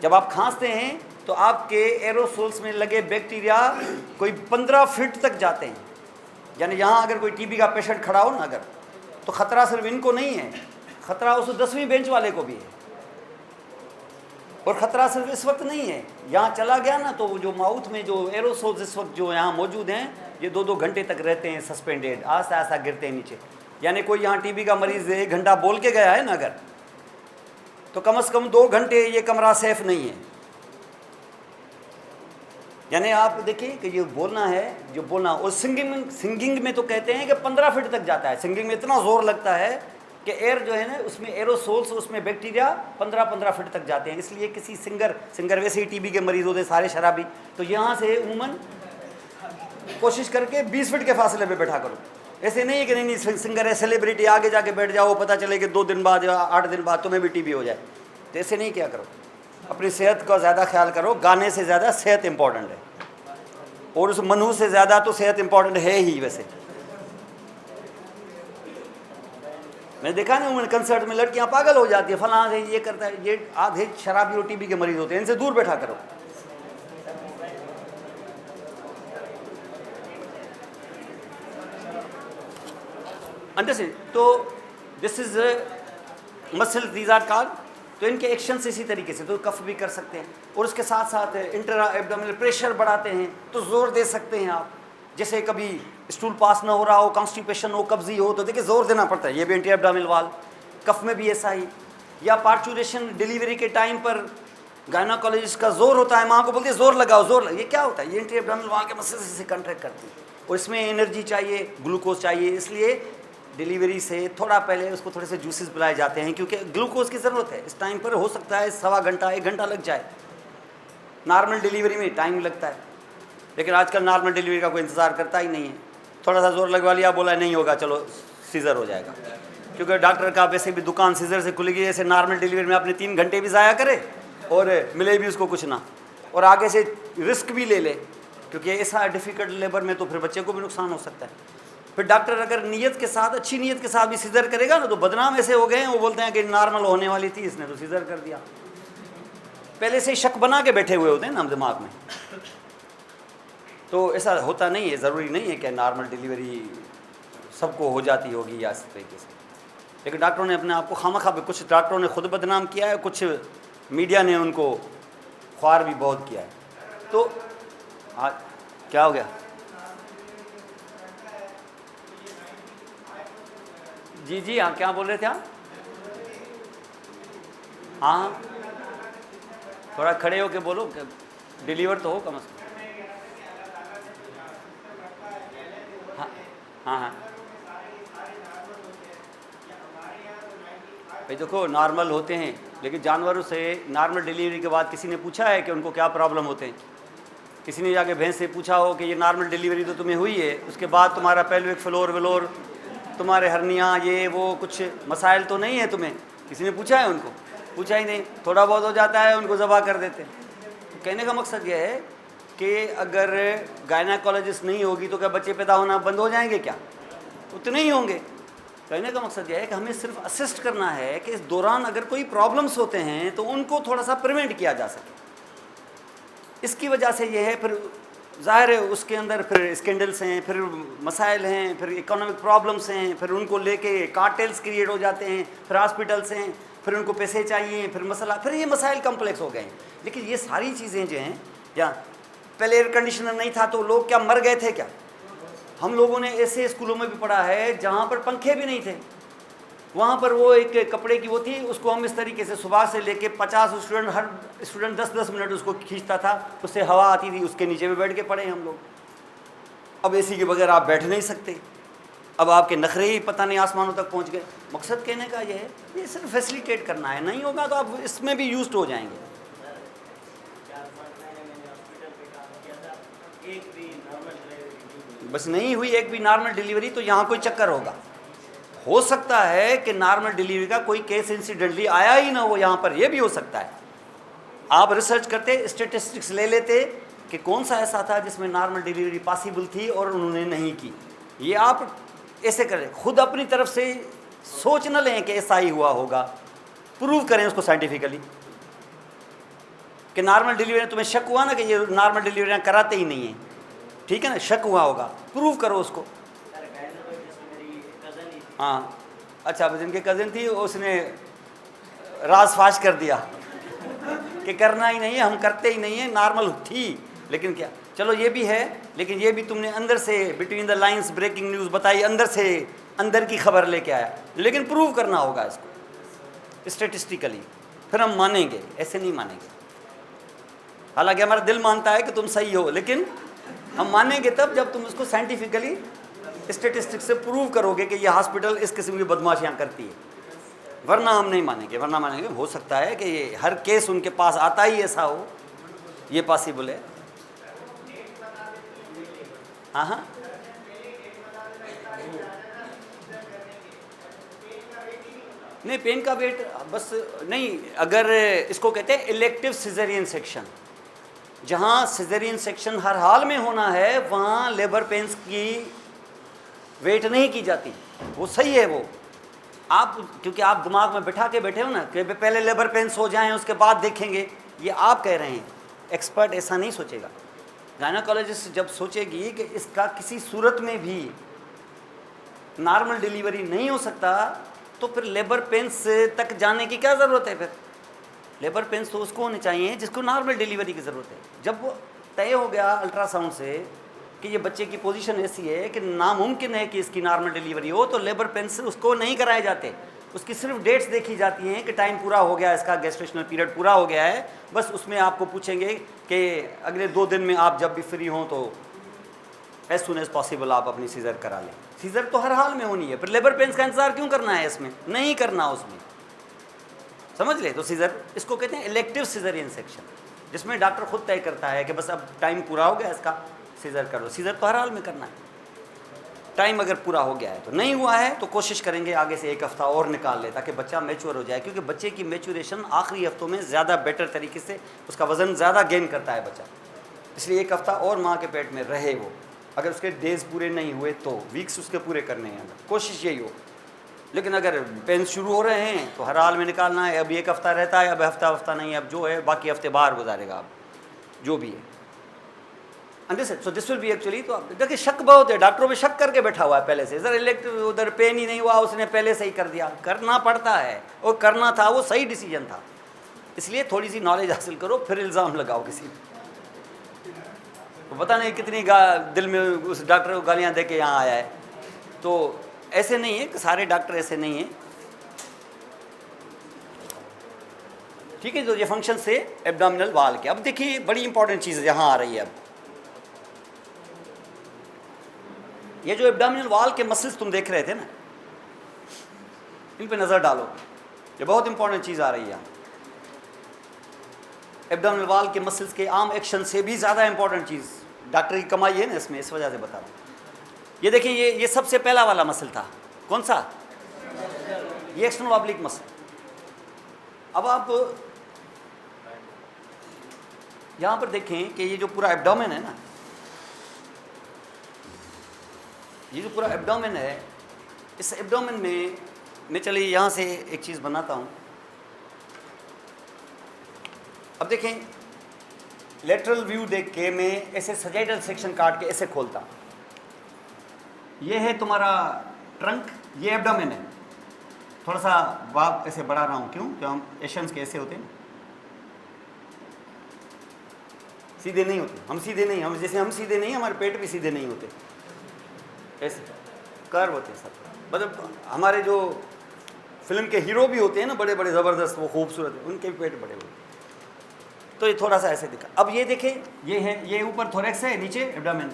जब आप खांसते हैं तो आपके एरोसोल्स में लगे बैक्टीरिया कोई 15 फीट तक जाते हैं, यानी यहाँ अगर कोई टीबी का पेशेंट खड़ा हो ना अगर, तो ख़तरा सिर्फ इनको नहीं है, ख़तरा उस 10वीं बेंच वाले को भी है, और ख़तरा सिर्फ इस वक्त नहीं है, यहाँ चला गया ना तो जो माउथ में जो एरोसोल्स इस वक्त जो यहाँ मौजूद हैं, ये 2-2 घंटे तक रहते हैं सस्पेंडेड, आस्ता आस्ता गिरते हैं नीचे। यानी कोई यहाँ टीबी का मरीज़ 1 घंटा बोल के गया है ना अगर, तो कम से कम 2 घंटे ये कमरा सेफ नहीं है। यानी आप देखिए कि ये बोलना है, जो बोलना, और सिंगिंग में तो कहते हैं कि 15 फीट तक जाता है, सिंगिंग में इतना ज़ोर लगता है कि एयर जो है ना उसमें एरोसोल्स, उसमें बैक्टीरिया 15 फीट तक जाते हैं। इसलिए किसी सिंगर वैसे ही टीबी के मरीज़ होते हैं सारे शराबी, तो यहाँ से उमूमन कोशिश करके 20 फीट के फासले पे बैठा करो। ऐसे नहीं है कि नहीं सिंगर है सेलिब्रिटी आगे जाके बैठ जाओ, पता चले कि 2 दिन बाद या 8 दिन बाद तुम्हें भी टीबी हो जाए, तो ऐसे नहीं किया करो। अपनी सेहत का ज़्यादा ख्याल करो, गाने से ज़्यादा सेहत इंपॉर्टेंट है, और उस मनहू से ज़्यादा तो सेहत इंपॉर्टेंट है ही। वैसे मैंने देखा ना उन्होंने कंसर्ट में लड़कियां पागल हो जाती है, फलां से ये करता है, ये आधे शराबी और टीबी के मरीज होते हैं, इनसे दूर बैठा करो। अंडरस्टैंड? तो this is muscle, these are called. तो इनके एक्शंस इसी तरीके से, तो कफ भी कर सकते हैं, और उसके साथ साथ इंट्रा एब्डोमिनल प्रेशर बढ़ाते हैं, तो ज़ोर दे सकते हैं आप। जैसे कभी स्टूल पास ना हो रहा हो, कॉन्स्टिपेशन हो, कब्जी हो, तो देखिए ज़ोर देना पड़ता है, ये भी एंटी एब्डोमिनल वाल। कफ में भी ऐसा ही, या पार्चुरेशन डिलीवरी के टाइम पर गायनाकोलॉजिस्ट का जोर होता है, माँ को बोलती है जोर लगाओ, जोर लगा। ये क्या होता है, ये एंटी एब्डोमिनल वाल के मसल से कंट्रैक्ट करती है, और इसमें एनर्जी चाहिए, ग्लूकोज चाहिए, इसलिए डिलीवरी से थोड़ा पहले उसको थोड़े से जूसेस पिलाए जाते हैं, क्योंकि ग्लूकोज की ज़रूरत है। इस टाइम पर हो सकता है 1.25 घंटा 1 घंटा लग जाए, नॉर्मल डिलीवरी में टाइम लगता है, लेकिन आजकल नॉर्मल डिलीवरी का कोई इंतज़ार करता ही नहीं है। थोड़ा सा जोर लगवा लिया, बोला नहीं होगा, चलो सीज़र हो जाएगा, क्योंकि डॉक्टर का वैसे भी दुकान सीज़र से खुल गई। ऐसे नॉर्मल डिलीवरी में अपने 3 घंटे भी ज़ाया करे और मिले भी उसको कुछ ना, और आगे से रिस्क भी ले ले, क्योंकि ऐसा डिफ़िकल्ट लेबर में तो फिर बच्चे को भी नुकसान हो सकता है। फिर डॉक्टर अगर नीयत के साथ, अच्छी नीयत के साथ भी सीज़र करेगा ना, तो बदनाम ऐसे हो गए हैं, वो बोलते हैं कि नॉर्मल होने वाली थी, इसने तो सीज़र कर दिया। पहले से शक बना के बैठे हुए होते हैं ना हम दिमाग में। तो ऐसा होता नहीं है, ज़रूरी नहीं है कि नॉर्मल डिलीवरी सबको हो जाती होगी या इस तरीके से। लेकिन डॉक्टरों ने अपने आप को खामखा, कुछ डॉक्टरों ने खुद बदनाम किया है, कुछ मीडिया ने उनको ख्वार भी बहुत किया है। तो क्या हो गया? जी जी हाँ, क्या बोल रहे थे आप? हाँ, थोड़ा खड़े होके बोलो, डिलीवर तो हो कम से कम। हाँ हाँ हाँ भाई देखो, नॉर्मल होते हैं, लेकिन जानवरों से नॉर्मल डिलीवरी के बाद किसी ने पूछा है कि उनको क्या प्रॉब्लम होते हैं? किसी ने जाके भैंस से पूछा हो कि ये नॉर्मल डिलीवरी तो तुम्हें हुई है, उसके बाद तुम्हारा पेल्विक फ्लोर विलोर, तुम्हारे हर्निया, ये वो कुछ मसाइल तो नहीं है तुम्हें? किसी ने पूछा है उनको? पूछा ही नहीं। थोड़ा बहुत हो जाता है, उनको ज़बह कर देते हैं। तो कहने का मकसद ये है कि अगर गायनाकोलॉजिस्ट नहीं होगी तो क्या बच्चे पैदा होना बंद हो जाएंगे? क्या उतने ही होंगे। कहने का मकसद यह है कि हमें सिर्फ असिस्ट करना है कि इस दौरान अगर कोई प्रॉब्लम्स होते हैं तो उनको थोड़ा सा प्रिवेंट किया जा सके। इसकी वजह से ये है, फिर ज़ाहिर है उसके अंदर फिर स्कैंडल्स हैं, फिर मसाइल हैं, फिर इकोनॉमिक प्रॉब्लम्स हैं, फिर उनको लेके कार्टेल्स क्रिएट हो जाते हैं, फिर हॉस्पिटल्स हैं, फिर उनको पैसे चाहिए, फिर मसला, फिर ये मसाइल कम्प्लेक्स हो गए हैं। लेकिन ये सारी चीज़ें जो हैं, या पहले एयर कंडीशनर नहीं था तो लोग क्या मर गए थे क्या? हम लोगों ने ऐसे स्कूलों में भी पढ़ा है जहाँ पर पंखे भी नहीं थे, वहाँ पर वो एक कपड़े की वो थी, उसको हम इस तरीके से सुबह से लेके 50 स्टूडेंट, हर स्टूडेंट 10-10 मिनट उसको खींचता था, उससे हवा आती थी, उसके नीचे में बैठ के पढ़े हम लोग। अब एसी के बगैर आप बैठ नहीं सकते। अब आपके नखरे ही पता नहीं आसमानों तक पहुँच गए। मकसद कहने का ये है, ये सिर्फ फैसिलिटेट करना है, नहीं होगा तो आप इसमें भी यूज्ड हो जाएंगे। बस नहीं हुई एक भी नॉर्मल डिलीवरी तो यहाँ कोई चक्कर होगा। हो सकता है कि नॉर्मल डिलीवरी का कोई केस इंसिडेंटली आया ही ना हो यहाँ पर, यह भी हो सकता है। आप रिसर्च करते, स्टेटिस्टिक्स ले लेते कि कौन सा ऐसा था जिसमें नॉर्मल डिलीवरी पॉसिबल थी और उन्होंने नहीं की। ये आप ऐसे करें, खुद अपनी तरफ से सोच न लें कि ऐसा ही हुआ होगा, प्रूव करें उसको साइंटिफिकली कि नॉर्मल डिलीवरी, तुम्हें शक हुआ ना कि ये नॉर्मल डिलीवरियाँ कराते ही नहीं हैं, ठीक है ना, शक हुआ होगा, प्रूव करो उसको। हाँ अच्छा, जिनके कज़न थी उसने राज फाश कर दिया कि करना ही नहीं है, हम करते ही नहीं है, नॉर्मल थी। लेकिन क्या, चलो ये भी है, लेकिन ये भी तुमने अंदर से between the lines breaking news बताई, अंदर से अंदर की खबर लेके आया, लेकिन प्रूव करना होगा इसको स्टेटिस्टिकली, फिर हम मानेंगे, ऐसे नहीं मानेंगे। हालांकि हमारा दिल मानता है कि तुम सही हो, लेकिन हम मानेंगे तब जब तुम उसको साइंटिफिकली स्टेटिस्टिक्स से प्रूव करोगे कि ये हॉस्पिटल इस किस्म की बदमाशियाँ करती है, वरना हम नहीं मानेंगे। वरना मानेंगे हो सकता है कि ये हर केस उनके पास आता ही ऐसा हो, ये पॉसिबल है। हाँ हाँ नहीं, पेन का वेट बस नहीं, अगर इसको कहते हैं इलेक्टिव सिजेरियन सेक्शन, जहाँ सिजेरियन सेक्शन हर हाल में होना है, वहाँ लेबर पेन्स की वेट नहीं की जाती, वो सही है। वो आप, क्योंकि आप दिमाग में बिठा के बैठे हो ना कि पहले लेबर पेन्स हो जाएं उसके बाद देखेंगे, ये आप कह रहे हैं, एक्सपर्ट ऐसा नहीं सोचेगा। गायनाकोलॉजिस्ट जब सोचेगी कि इसका किसी सूरत में भी नॉर्मल डिलीवरी नहीं हो सकता, तो फिर लेबर पेन्स तक जाने की क्या ज़रूरत है? फिर लेबर पेन्स तो उसको होने चाहिए जिसको नॉर्मल डिलीवरी की ज़रूरत है। जब वो तय हो गया अल्ट्रासाउंड से कि ये बच्चे की पोजीशन ऐसी है कि नामुमकिन है कि इसकी नॉर्मल डिलीवरी हो, तो लेबर पेन्स उसको नहीं कराए जाते, उसकी सिर्फ डेट्स देखी जाती हैं कि टाइम पूरा हो गया, इसका गेस्टेशनल पीरियड पूरा हो गया है। बस उसमें आपको पूछेंगे कि अगले 2 दिन में आप जब भी फ्री हों तो एज सुन एज पॉसिबल आप अपनी सीज़र करा लें। सीज़र तो हर हाल में होनी है, फिर लेबर पेन्स का इंतजार क्यों करना है? इसमें नहीं करना, उसमें समझ ले। तो सीज़र इसको कहते हैं इलेक्टिव सिजेरियन सेक्शन, जिसमें डॉक्टर खुद तय करता है कि बस अब टाइम पूरा हो गया, इसका सीज़र कर लो। सीज़र तो हर हाल में करना है, टाइम अगर पूरा हो गया है। तो नहीं हुआ है तो कोशिश करेंगे आगे से 1 हफ़्ता और निकाल ले, ताकि बच्चा मैच्योर हो जाए, क्योंकि बच्चे की मैच्योरेशन आखिरी हफ्तों में ज़्यादा बेटर तरीके से, उसका वज़न ज़्यादा गेन करता है बच्चा, इसलिए 1 हफ़्ता और माँ के पेट में रहे वो। अगर उसके डेज़ पूरे नहीं हुए तो वीक्स उसके पूरे करने हैं, कोशिश यही हो। लेकिन अगर पेन्स शुरू हो रहे हैं तो हर हाल में निकालना है। अब 1 हफ़्ता रहता है, अब हफ्ता नहीं, अब जो है बाकी हफ्ते बाहर गुजारेगा, अब जो भी है। Understand? So this will be actually, तो आप देखिए शक बहुत है, डॉक्टरों पे शक करके बैठा हुआ है पहले से, सर इलेक्ट्रिक उधर पेन ही नहीं हुआ, उसने पहले से ही कर दिया। करना पड़ता है, और करना था, वो सही डिसीजन था। इसलिए थोड़ी सी नॉलेज हासिल करो, फिर इल्ज़ाम लगाओ किसी पे। तो पता नहीं कितनी दिल में उस डॉक्टर को गालियाँ दे के यहाँ आया है। तो ऐसे नहीं है कि सारे डॉक्टर ऐसे नहीं हैं, ठीक है। तो ये फंक्शन से एब्डोमिनल वाल के। अब देखिए बड़ी इंपॉर्टेंट चीज़ यहाँ आ रही है। अब ये जो एब्डोमिनल वाल के मसल्स तुम देख रहे थे ना, इन पे नज़र डालो, ये बहुत इंपॉर्टेंट चीज़ आ रही है यहाँ। एब्डोमिनल वाल के मसल्स के आर्म एक्शन से भी ज़्यादा इंपॉर्टेंट चीज़ डॉक्टर की कमाई है ना इसमें, इस वजह से बता रहा हूँ। ये देखिए, ये सबसे पहला वाला मसल था, कौन सा? ये एक्सटर्नल ऑब्लिक मसल। अब आप यहाँ पर देखें कि ये जो पूरा एब्डोमेन है ना, ये जो पूरा एब्डोमेन है, इस एब्डोमेन में मैं चलिए यहाँ से एक चीज़ बनाता हूँ। अब देखें, लेटरल व्यू देख के मैं ऐसे सजाइडल सेक्शन काट के ऐसे खोलता। ये है तुम्हारा ट्रंक, ये एब्डोमेन है। थोड़ा सा बाप ऐसे बढ़ा रहा हूँ, क्यों? हम एशियंस के ऐसे होते हैं, सीधे नहीं होते। हम सीधे नहीं, हम जैसे हम सीधे नहीं, हमारे पेट भी सीधे नहीं होते, ऐसे कर्व होते हैं सब। मतलब हमारे जो फिल्म के हीरो भी होते हैं ना, बड़े बड़े ज़बरदस्त, वो खूबसूरत है, उनके भी पेट बड़े हुए। तो ये थोड़ा सा ऐसे दिखा। अब ये देखें, ये है, ये ऊपर थोरेक्स है, नीचे एब्डोमेन।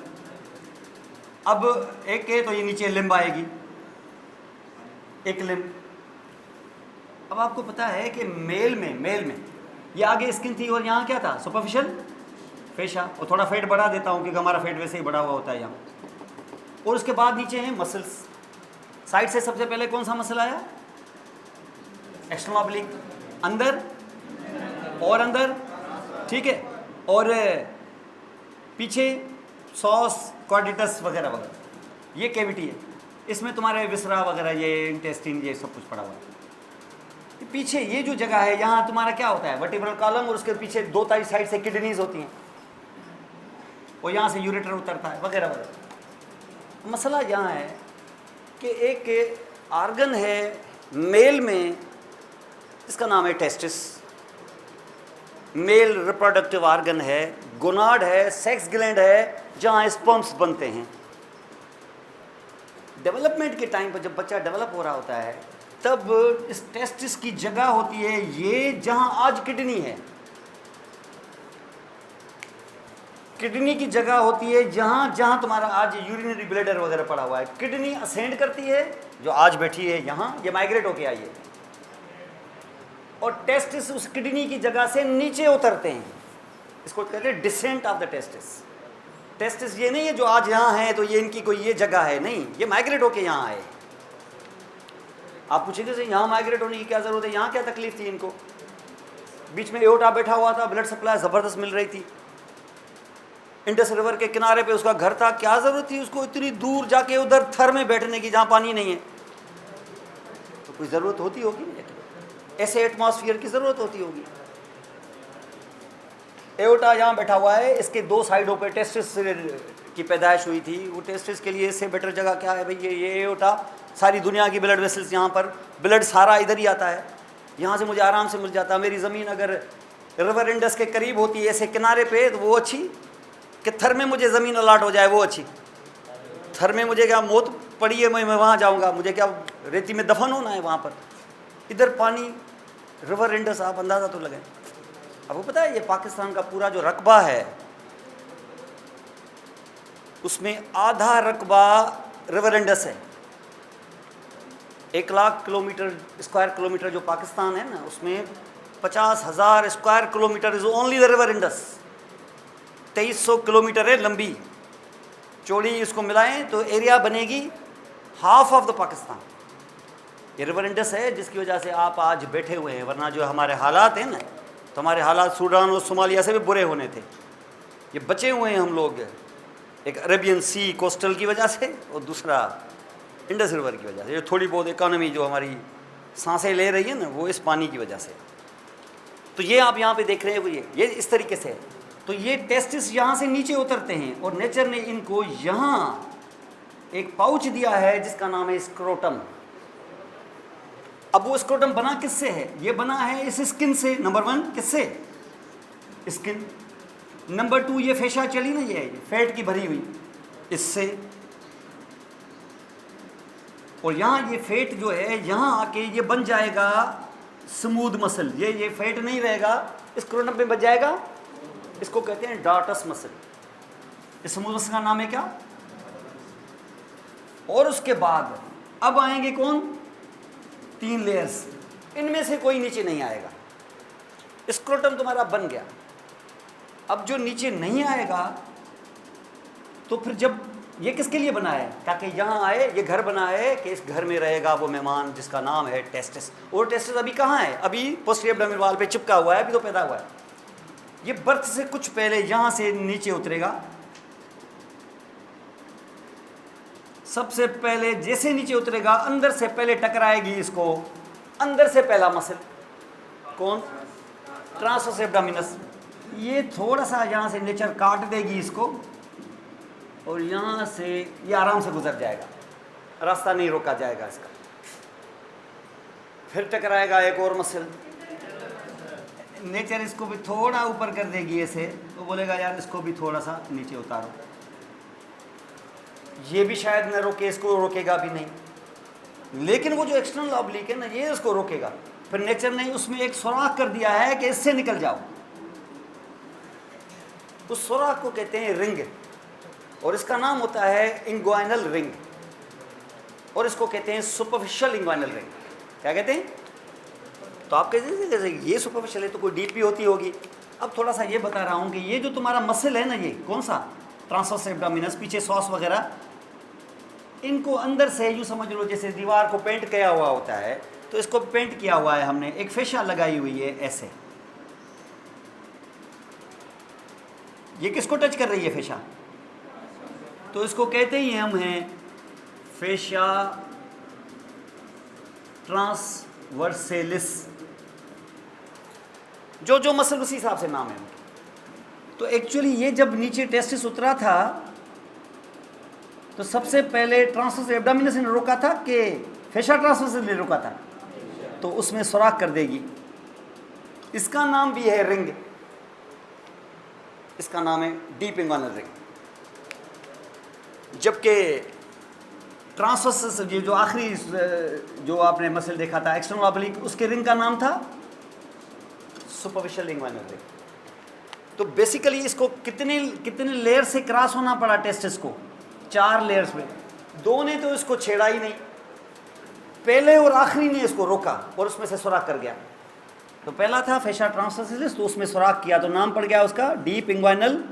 अब एक है तो ये नीचे लिम्ब आएगी, एक लिम्ब। अब आपको पता है कि मेल में ये आगे स्किन थी और यहाँ क्या था? सुपरफिशियल फेशा। और थोड़ा फेट बढ़ा देता हूँ क्योंकि हमारा फेट वैसे ही बढ़ा हुआ होता है यहाँ। और उसके बाद नीचे हैं मसल्स। साइड से सबसे पहले कौन सा मसल आया? एक्सटर्नल ऑब्लिक, अंदर और अंदर, ठीक है। और पीछे सॉस, क्वाड्रिटस वगैरह वगैरह, ये कैविटी है। इसमें तुम्हारे विसरा वगैरह, ये इंटेस्टिन, ये सब कुछ पड़ा हुआ है। पीछे ये जो जगह है, यहाँ तुम्हारा क्या होता है? वर्टिब्रल कॉलम, और उसके पीछे दो साइड से किडनीज होती हैं, और यहाँ से यूरेटर उतरता है वगैरह वगैरह। मसला यहाँ है कि एक आर्गन है मेल में, इसका नाम है टेस्टिस। मेल रिप्रोडक्टिव आर्गन है, गोनाड है, सेक्स ग्लैंड है, जहाँ स्पर्म्स बनते हैं। डेवलपमेंट के टाइम पर जब बच्चा डेवलप हो रहा होता है, तब इस टेस्टिस की जगह होती है ये जहाँ आज किडनी है। किडनी की जगह होती है जहाँ तुम्हारा आज यूरिनरी ब्लैडर वगैरह पड़ा हुआ है। किडनी असेंड करती है, जो आज बैठी है यहाँ, ये माइग्रेट होके आई है, और टेस्टिस उस किडनी की जगह से नीचे उतरते हैं। इसको कहते हैं descent of the testis. Testis ये नहीं है जो आज यहाँ है तो ये इनकी कोई ये जगह है, नहीं, ये माइग्रेट होके यहाँ आए। आप पूछेंगे सर यहाँ माइग्रेट होने की क्या ज़रूरत है? यहाँ क्या तकलीफ थी इनको? बीच में एओर्टा बैठा हुआ था, ब्लड सप्लाई ज़बरदस्त मिल रही थी, इंडस रिवर के किनारे पे उसका घर था, क्या ज़रूरत थी उसको इतनी दूर जाके उधर थर में बैठने की जहाँ पानी नहीं है? तो कोई ज़रूरत होती होगी ना, ऐसे एटमॉस्फेयर की ज़रूरत होती होगी। एओर्टा यहाँ बैठा हुआ है, इसके दो साइडों पे टेस्टिस की पैदाइश हुई थी। वो टेस्टिस के लिए इससे बेटर जगह क्या है भाई? ये एओर्टा, सारी दुनिया की ब्लड वेसल्स यहाँ पर, ब्लड सारा इधर ही आता है, यहाँ से मुझे आराम से मिल जाता है। मेरी ज़मीन अगर रिवर इंडस के करीब होती है ऐसे किनारे पे, तो वो अच्छी, कि थर में मुझे ज़मीन अलाट हो जाए वो अच्छी। थर में मुझे क्या मौत पड़ी है, मैं वहाँ जाऊँगा, मुझे क्या रेती में दफन होना है वहाँ पर? इधर पानी, रिवर इंडस, आप अंदाज़ा तो लगाएं। अब वो पता है, ये पाकिस्तान का पूरा जो रकबा है उसमें आधा रकबा रिवर इंडस है। 1,00,000 किलोमीटर स्क्वायर किलोमीटर जो पाकिस्तान है ना, उसमें 50,000 square kilometre is only the river Indus. 2300 kilometre है लंबी चौड़ी, इसको मिलाएं तो एरिया बनेगी हाफ ऑफ द पाकिस्तान। ये रिवर इंडस है जिसकी वजह से आप आज बैठे हुए हैं, वरना जो हमारे हालात हैं ना, तो हमारे हालात सूडान और सोमालिया से भी बुरे होने थे। ये बचे हुए हैं हम लोग, एक अरेबियन सी कोस्टल की वजह से, और दूसरा इंडस रिवर की वजह से। ये थोड़ी बहुत इकॉनमी जो हमारी सांसें ले रही है ना, वो इस पानी की वजह से। तो ये आप यहाँ पे देख रहे हैं, ये इस तरीके से है। तो ये टेस्टिस यहाँ से नीचे उतरते हैं और नेचर ने इनको यहाँ एक पाउच दिया है जिसका नाम है स्क्रोटम। अब वो स्क्रोटम बना किससे है? ये बना है इस स्किन से, नंबर 1 किससे? स्किन। नंबर 2 ये फेशा चली ना, ये फैट की भरी हुई, इससे। और यहाँ ये फैट जो है यहाँ आके ये बन जाएगा स्मूथ मसल। ये फैट नहीं रहेगा, स्क्रोटम पे बन जाएगा। इसको कहते हैं डार्टस मसल। इस स्मूथ मसल का नाम है क्या? और उसके बाद अब आएंगे कौन? 3 लेयर्स, इनमें से कोई नीचे नहीं आएगा। स्क्रोटम तुम्हारा बन गया। अब जो नीचे नहीं आएगा, तो फिर जब ये किसके लिए बना है? ताकि यहाँ आए, ये घर बना है कि इस घर में रहेगा वो मेहमान जिसका नाम है टेस्टिस। और टेस्टिस अभी कहाँ है? अभी पोस्टीरियर एब्डोमिनल वॉल पे चिपका हुआ है, अभी तो पैदा हुआ है। ये बर्थ से कुछ पहले यहाँ से नीचे उतरेगा। सबसे पहले जैसे नीचे उतरेगा, अंदर से पहले टकराएगी इसको, अंदर से पहला मसल कौन? Transverse abdominis. ये थोड़ा सा यहाँ से नेचर काट देगी इसको, और यहाँ से ये आराम से गुजर जाएगा, रास्ता नहीं रोका जाएगा इसका। फिर टकराएगा एक और मसल, नेचर इसको भी थोड़ा ऊपर कर देगी ऐसे, तो बोलेगा यार इसको भी थोड़ा सा नीचे उतारो। ये भी शायद न रोके, इसको रोकेगा भी नहीं, लेकिन वो जो एक्सटर्नल ऑब्लिक है ना, ये उसको रोकेगा। फिर नेचर ने उसमें एक सुराख कर दिया है कि इससे निकल जाओ। उस सुराख को कहते हैं रिंग, और इसका नाम होता है इंग्वाइनल रिंग, और इसको कहते हैं सुपरफिशियल इंग्वाइनल रिंग। क्या कहते हैं? तो आप कहते हैं जैसे ये सुपरफिशियल है तो कोई डीप भी होती होगी। अब थोड़ा सा ये बता रहा हूँ कि ये जो तुम्हारा मसल है ना, ये कौन सा? ट्रांसवर्स एब्डोमिनस, पीछे सॉस वगैरह, इनको अंदर से यूँ समझ लो जैसे दीवार को पेंट किया हुआ होता है, तो इसको पेंट किया हुआ है हमने, एक फेशा लगाई हुई है ऐसे। ये किसको टच कर रही है फेशा? तो इसको कहते ही हम हैं फेशा ट्रांसवर्सेलिस। जो मसल उसी हिसाब से नाम है। तो एक्चुअली ये जब नीचे टेस्टिस उतरा था, तो सबसे पहले ट्रांसवर्स एब्डोमिनस ने रोका था कि फेशा ट्रांसवर्स ने रोका था? तो उसमें सुराख कर देगी। इसका नाम भी है रिंग, इसका नाम है डीप इंग्वाइनल रिंग। जबकि ट्रांसवर्स ये जो आखिरी जो आपने मसल देखा था एक्सटर्नल ऑब्लिक, उसके रिंग का नाम था सुपरफिशियल इंग्वाइनल रिंग। तो बेसिकली इसको कितने लेयर से क्रॉस होना पड़ा टेस्टिस को? 4 लेयर्स में। 2 ने तो इसको छेड़ा ही नहीं, पहले और आखिरी ने इसको रोका और उसमें से सुराख कर गया। तो पहला था फेशा ट्रांसवर्सेलिस, तो उसमें सुराख किया तो नाम पड़ गया उसका डीप इंग्वाइनल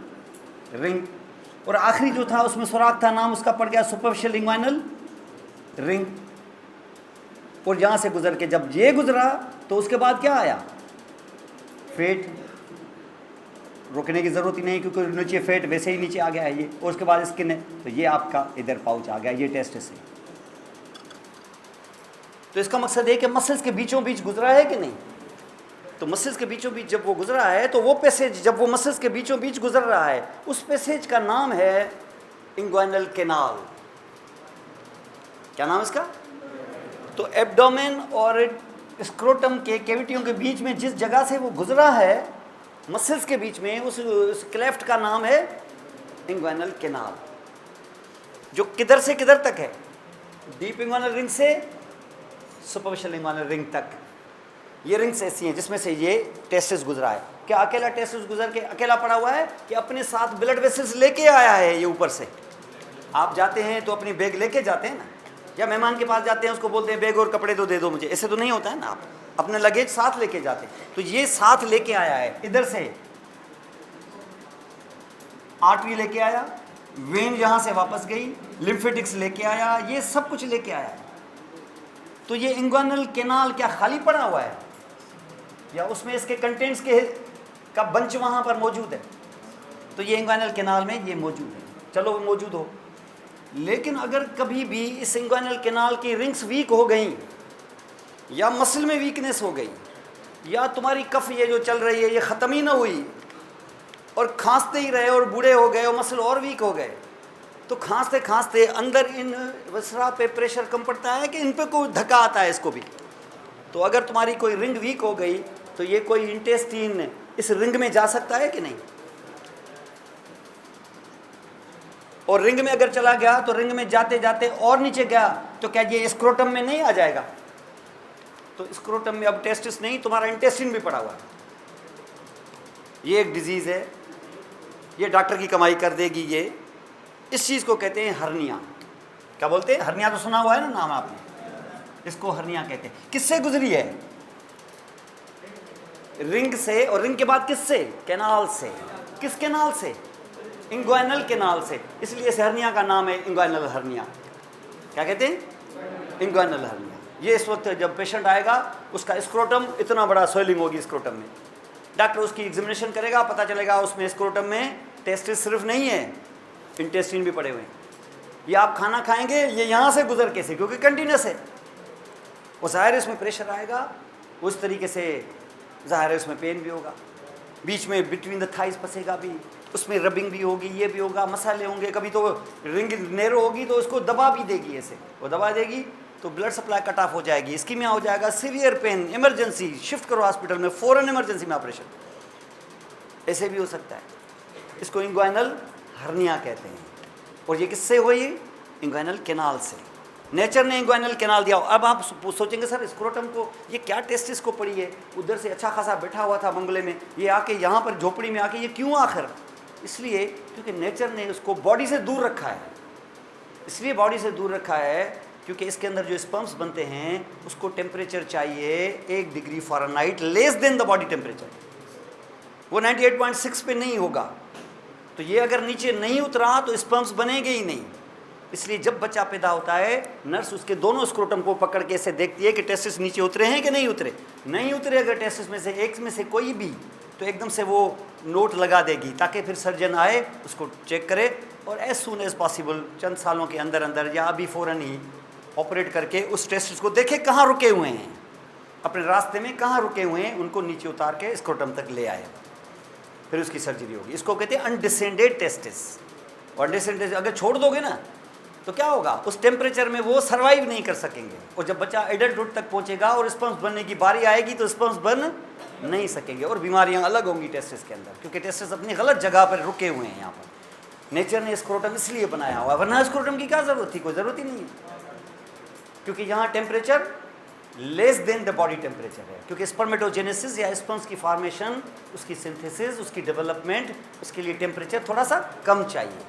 रिंग। और आखिरी जो था उसमें सुराख था, नाम उसका पड़ गया सुपरफिशियल इंग्वाइनल रिंग। और यहाँ से गुजर के जब ये गुजरा, तो उसके बाद क्या आया? फेट। रोकने की ज़रूरत ही नहीं, क्योंकि नीचे फेट वैसे ही नीचे आ गया है ये। और उसके बाद स्किन है, तो ये आपका इधर पाउच आ गया, ये टेस्टिस है। तो इसका मकसद है कि मसल्स के बीचों बीच गुजरा है कि नहीं? तो मसल्स के बीचों बीच जब वो गुजरा है, तो वो पैसेज जब वो मसल्स के बीचों बीच गुजर रहा है, उस पैसेज का नाम है इंग्वाइनल कैनाल। क्या नाम इसका? तो एब्डोमेन और स्क्रोटम के कैविटियों के बीच में जिस जगह से वो गुजरा है मसल्स के बीच में, उस क्लेफ्ट का नाम है इंग्वाइनल कैनाल, जो किधर से किधर तक है? डीप इंग्वाइनल रिंग से सुपरफिशियल इंग्वाइनल रिंग तक। ये रिंग्स ऐसी हैं जिसमें से ये टेस्टिस गुजरा है। क्या अकेला टेस्टिस गुजर के अकेला पड़ा हुआ है, कि अपने साथ ब्लड वेसल्स लेके आया है? ये ऊपर से आप जाते हैं तो अपनी बैग लेके जाते हैं ना, या मेहमान के पास जाते हैं उसको बोलते हैं बैग और कपड़े तो दे दो मुझे, ऐसे तो नहीं होता है ना, आप अपने लगेज साथ लेके जाते हैं। तो ये साथ लेके आया है, इधर से आर्टरी लेके आया, वेन यहाँ से वापस गई, लिम्फेटिक्स लेके आया, ये सब कुछ लेके आया। तो ये इंग्वाइनल कैनाल क्या खाली पड़ा हुआ है, या उसमें इसके कंटेंट्स के का बंच वहाँ पर मौजूद है? तो ये इंग्वाइनल कैनाल में ये मौजूद है। चलो मौजूद हो, लेकिन अगर कभी भी इस इंग्वाइनल कैनाल की रिंग्स वीक हो गई, या मसल में वीकनेस हो गई, या तुम्हारी कफ ये जो चल रही है ये ख़त्म ही ना हुई, और खांसते ही रहे और बूढ़े हो गए और मसल और वीक हो गए, तो खांसते खांसते अंदर इन वसरा पे प्रेशर कम पड़ता है कि इन पे कोई धक्का आता है इसको भी। तो अगर तुम्हारी कोई रिंग वीक हो गई तो ये कोई इंटेस्टीन इस रिंग में जा सकता है कि नहीं? और रिंग में अगर चला गया तो रिंग में जाते जाते और नीचे गया तो क्या ये स्क्रोटम में नहीं आ जाएगा? तो स्क्रोटम में अब टेस्टिस नहीं, तुम्हारा इंटेस्टिन भी पड़ा हुआ है। ये एक डिजीज है, ये डॉक्टर की कमाई कर देगी। ये इस चीज को कहते हैं हर्निया। क्या बोलते हैं? हर्निया तो सुना हुआ है ना नाम आपने, इसको हर्निया कहते हैं। किससे गुजरी है? रिंग से, और रिंग के बाद किससे? कैनाल से। किस कैनाल से? इंग्वाइनल कैनाल से। इसलिए इस हर्निया का नाम है इंग्वाइनल हर्निया। क्या कहते हैं? Inguinal hernia. ये इस वक्त जब पेशेंट आएगा उसका स्क्रोटम इतना बड़ा स्वेलिंग होगी स्क्रोटम में, डॉक्टर उसकी एग्जामिनेशन करेगा, पता चलेगा उसमें स्क्रोटम में टेस्टिस सिर्फ नहीं है, इंटेस्टिन भी पड़े हुए हैं। ये आप खाना खाएंगे, ये यहाँ से गुजर कैसे? क्योंकि कंटिन्यूस है। वो ज़ाहिर इसमें प्रेशर आएगा, उस तरीके से ज़ाहिर उसमें पेन भी होगा, बीच में बिटवीन द थाइज फंसेगा भी, उसमें रबिंग भी होगी, ये भी होगा, मसाले होंगे। कभी तो रिंग नैरो होगी तो उसको दबा भी देगी, ऐसे वो दबा देगी तो ब्लड सप्लाई कट ऑफ हो जाएगी, इस्कीमिया हो जाएगा, सीवियर पेन, इमरजेंसी, शिफ्ट करो हॉस्पिटल में, फ़ौरन इमरजेंसी में ऑपरेशन, ऐसे भी हो सकता है। इसको इंग्वाइनल हर्निया कहते हैं। और ये किससे हुई? इंग्वाइनल कैनाल से। नेचर ने इंग्वाइनल कैनाल दिया। अब आप सोचेंगे सर स्क्रोटम को ये क्या टेस्टिस को पड़ी है, उधर से अच्छा खासा बैठा हुआ था बंगले में, ये आके यहाँ पर झोपड़ी में आके ये क्यों आखिर? इसलिए क्योंकि नेचर ने उसको बॉडी से दूर रखा है। इसलिए बॉडी से दूर रखा है क्योंकि इसके अंदर जो स्पर्म्स बनते हैं उसको टेम्परेचर चाहिए 1 degree Fahrenheit less than the body temperature. वो 98.6 पे नहीं होगा। तो ये अगर नीचे नहीं उतरा तो स्पर्म्स बनेंगे ही नहीं। इसलिए जब बच्चा पैदा होता है नर्स उसके दोनों स्क्रोटम को पकड़ के ऐसे देखती है कि टेस्टिस नीचे उतरे हैं कि नहीं उतरे। नहीं उतरे अगर टेस्टिस में से एक में से कोई भी, तो एकदम से वो नोट लगा देगी ताकि फिर सर्जन आए उसको चेक करे और एज सून एज पॉसिबल चंद सालों के अंदर अंदर या अभी फ़ौरन ही ऑपरेट करके उस टेस्टिस को देखे कहाँ रुके हुए हैं, अपने रास्ते में कहाँ रुके हुए हैं, उनको नीचे उतार के स्क्रोटम तक ले आए, फिर उसकी सर्जरी होगी। इसको कहते हैं अनडिसेंडेड टेस्टिस। और अनडिसेंडेड अगर छोड़ दोगे ना तो क्या होगा? उस टेम्परेचर में वो सर्वाइव नहीं कर सकेंगे। और जब बच्चा एडल्टहुड तक पहुंचेगा और स्पर्म्स बनने की बारी आएगी तो स्पर्म्स बन नहीं सकेंगे और बीमारियां अलग होंगी टेस्टिस के अंदर, क्योंकि टेस्टिस अपनी गलत जगह पर रुके हुए हैं। यहाँ पर नेचर ने स्क्रोटम इसलिए बनाया हुआ है, वरना स्क्रोटम की क्या ज़रूरत थी? कोई ज़रूरत ही नहीं है, क्योंकि यहाँ temperature less than the body temperature है। क्योंकि स्पर्मेटोजेनेसिस या स्पर्म्स की फॉर्मेशन, उसकी सिंथेसिस, उसकी डेवलपमेंट, उसके लिए टेम्परेचर थोड़ा सा कम चाहिए।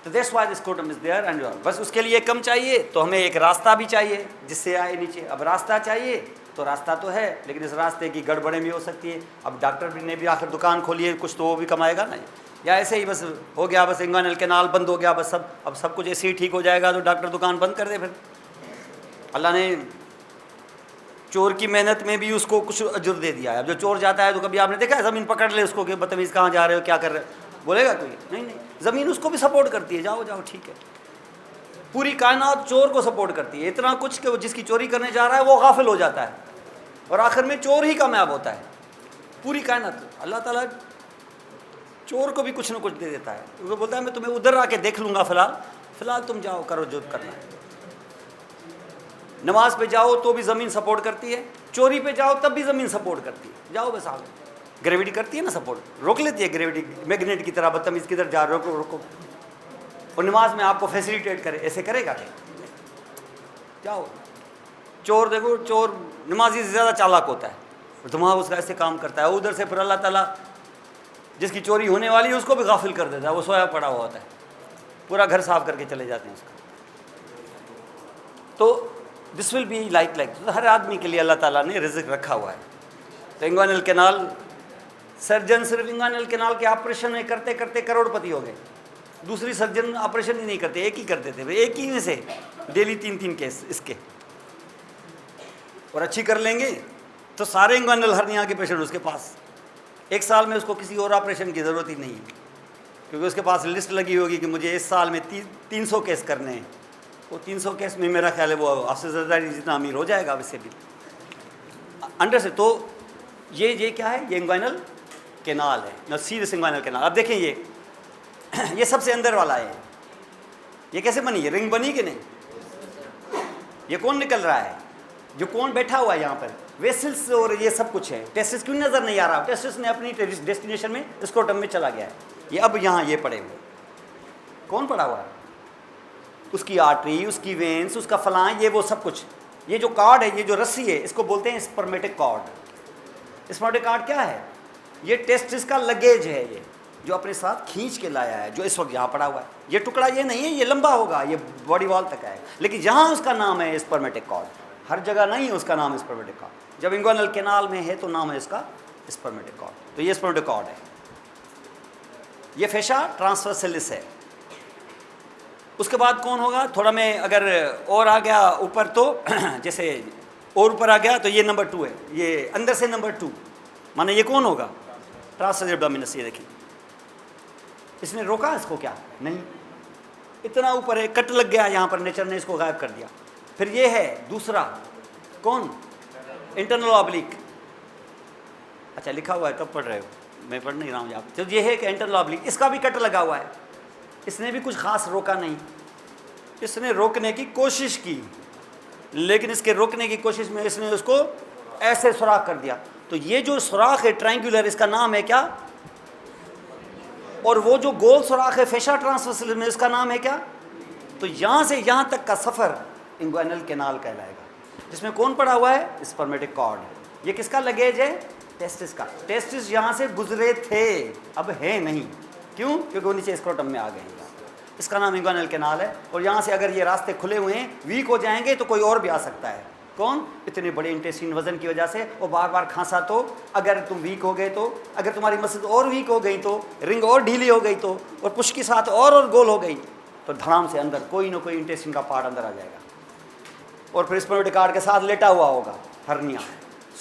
तो that's why the scrotum is there and बस उसके लिए कम चाहिए तो हमें एक रास्ता भी चाहिए जिससे आए नीचे। अब रास्ता चाहिए तो रास्ता तो है, लेकिन इस रास्ते की गड़बड़ें भी हो सकती है। अब डॉक्टर ने भी आखिर दुकान खोली है, कुछ तो वो भी कमाएगा ना, या ऐसे ही बस हो गया, बस इंग्वाइनल कैनाल बंद हो गया, बस अब सब कुछ ऐसे ही ठीक हो जाएगा तो डॉक्टर दुकान बंद कर दे। फिर अल्लाह ने चोर की मेहनत में भी उसको कुछ अजर दे दिया है। अब जो चोर जाता है तो कभी आपने देखा है ज़मीन पकड़ ले उसको कि बदतमीज़ कहाँ जा रहे हो, क्या कर रहे हो, बोलेगा कोई? नहीं, ज़मीन उसको भी सपोर्ट करती है, जाओ जाओ ठीक है। पूरी कायनात चोर को सपोर्ट करती है, इतना कुछ कि वो जिसकी चोरी करने जा रहा है वो गाफिल हो जाता है और आखिर में चोर ही कामयाब होता है। पूरी कायनात, अल्लाह ताला चोर को भी कुछ ना कुछ दे देता है। वो बोलता है मैं तुम्हें उधर आके देख लूँगा, फ़िलहाल तुम जाओ करो जो करना है। नमाज पे जाओ तो भी ज़मीन सपोर्ट करती है, चोरी पे जाओ तब भी ज़मीन सपोर्ट करती है, जाओ बस आगे। ग्रेविटी करती है ना सपोर्ट, रोक लेती है ग्रेविटी, मैग्नेट की तरह, बदतमीज़ किधर जा रहे हो, रोको रोको। और नमाज में आपको फैसिलिटेट करे, ऐसे करेगा क्या? जाओ। चोर देखो, चोर नमाजी से ज़्यादा चालाक होता है, दिमाग उसका ऐसे काम करता है। उधर से फिर अल्लाह ताला जिसकी चोरी होने वाली है उसको भी गाफिल कर देता है, वो सोया पड़ा हुआ होता है, पूरा घर साफ करके चले जाते हैं उसका। तो दिस विल बी लाइक हर आदमी के लिए अल्लाह ताला ने रिज़्क़ रखा हुआ है। तो इंग्वाइनल कैनाल, सर्जन सिर्फ इंग्वाइनल कैनाल के ऑपरेशन में करते करते करोड़पति हो गए। दूसरी सर्जन ऑपरेशन ही नहीं करते, एक ही करते थे, एक ही में से डेली 3-3 केस इसके, और अच्छी कर लेंगे तो सारे इंग्वाइनल हर्निया के पेशेंट उसके पास। एक साल में उसको किसी और ऑपरेशन की ज़रूरत ही नहीं है, क्योंकि उसके पास लिस्ट लगी होगी कि मुझे इस साल में 300 केस करने हैं। वो 300 केस में मेरा ख्याल है वो आपसे ज़्यादा जितना अमीर हो जाएगा वैसे भी अंडर से। तो ये क्या है? ये इंग्वाइनल केनाल है, ना सीरियस इंग्वाइनल केनाल। अब देखें ये सबसे अंदर वाला है, ये कैसे बनी है? रिंग बनी कि नहीं? ये कौन निकल रहा है? जो कौन बैठा हुआ है यहाँ पर? वेसल्स और ये सब कुछ है। टेस्टिस क्यों नज़र नहीं आ रहा? टेस्टिस ने अपनी डेस्टिनेशन में स्क्रोटम में चला गया है। ये अब यहाँ ये पड़े हुए, कौन पड़ा हुआ है? उसकी आर्टरी, उसकी वेन्स, उसका फलां, ये वो सब कुछ। ये जो कार्ड है, ये जो रस्सी है, इसको बोलते हैं स्पर्मेटिक कार्ड। स्पर्मेटिक कार्ड क्या है? ये टेस्टिस का लगेज है, ये जो अपने साथ खींच के लाया है, जो इस वक्त यहाँ पड़ा हुआ है। ये टुकड़ा ये नहीं है, ये लंबा होगा, ये बॉडी वॉल तक आएगा, लेकिन यहाँ उसका नाम है स्पर्मेटिक कार्ड। हर जगह नहीं है उसका नाम स्पर्मेटिक कार्ड। जब इंग्वाइनल कैनाल में है तो नाम है इसका स्पर्मेटिक कार्ड। तो ये स्पर्मेटिक कार्ड है। ये फेशा ट्रांसवर्सलिस है। उसके बाद कौन होगा? थोड़ा मैं अगर और आ गया ऊपर तो जैसे और ऊपर आ गया तो ये नंबर 2 है, ये अंदर से नंबर 2, माने ये कौन होगा? Transverse abdominis. ये देखिए, इसने रोका इसको क्या? नहीं, इतना ऊपर है, कट लग गया यहाँ पर, नेचर ने इसको गायब कर दिया। फिर ये है दूसरा, कौन? Internal oblique. अच्छा लिखा हुआ है, तब पढ़ रहे हो, मैं पढ़ नहीं रहा हूँ यहाँ। तो ये है कि इंटरनल ऑब्लिक, इसका भी कट लगा हुआ है। इसने भी कुछ खास रोका नहीं, इसने रोकने की कोशिश की, लेकिन इसके रोकने की कोशिश में इसने उसको ऐसे सुराख कर दिया। तो ये जो सुराख है ट्रायंगुलर, इसका नाम है क्या? और वो जो गोल सुराख है फेशा ट्रांसवर्सलिस में, इसका नाम है क्या? तो यहाँ से यहाँ तक का सफ़र इंग्वाइनल कैनाल कहलाएगा, जिसमें कौन पड़ा हुआ है? Spermatic cord. ये किसका लगेज है? टेस्टिस का। टेस्टिस यहाँ से गुजरे थे, अब है नहीं। क्यों? क्योंकि वो नीचे स्क्रोटम में आ गए। इसका नाम इंग्वाइनल कैनाल है। और यहाँ से अगर ये रास्ते खुले हुए हैं, वीक हो जाएंगे तो कोई और भी आ सकता है। कौन? इतने बड़े इंटेस्टाइन वजन की वजह से, और बार बार खांसा तो, अगर तुम वीक हो गए तो, अगर तुम्हारी मसल और वीक हो गई तो, रिंग और ढीली हो गई तो, और पुश के साथ और गोल हो गई तो धड़ाम से अंदर कोई ना कोई इंटेस्टाइन का पार्ट अंदर आ जाएगा। और फिर स्पर्मेटिक कार्ड के साथ लेटा हुआ होगा हर्निया,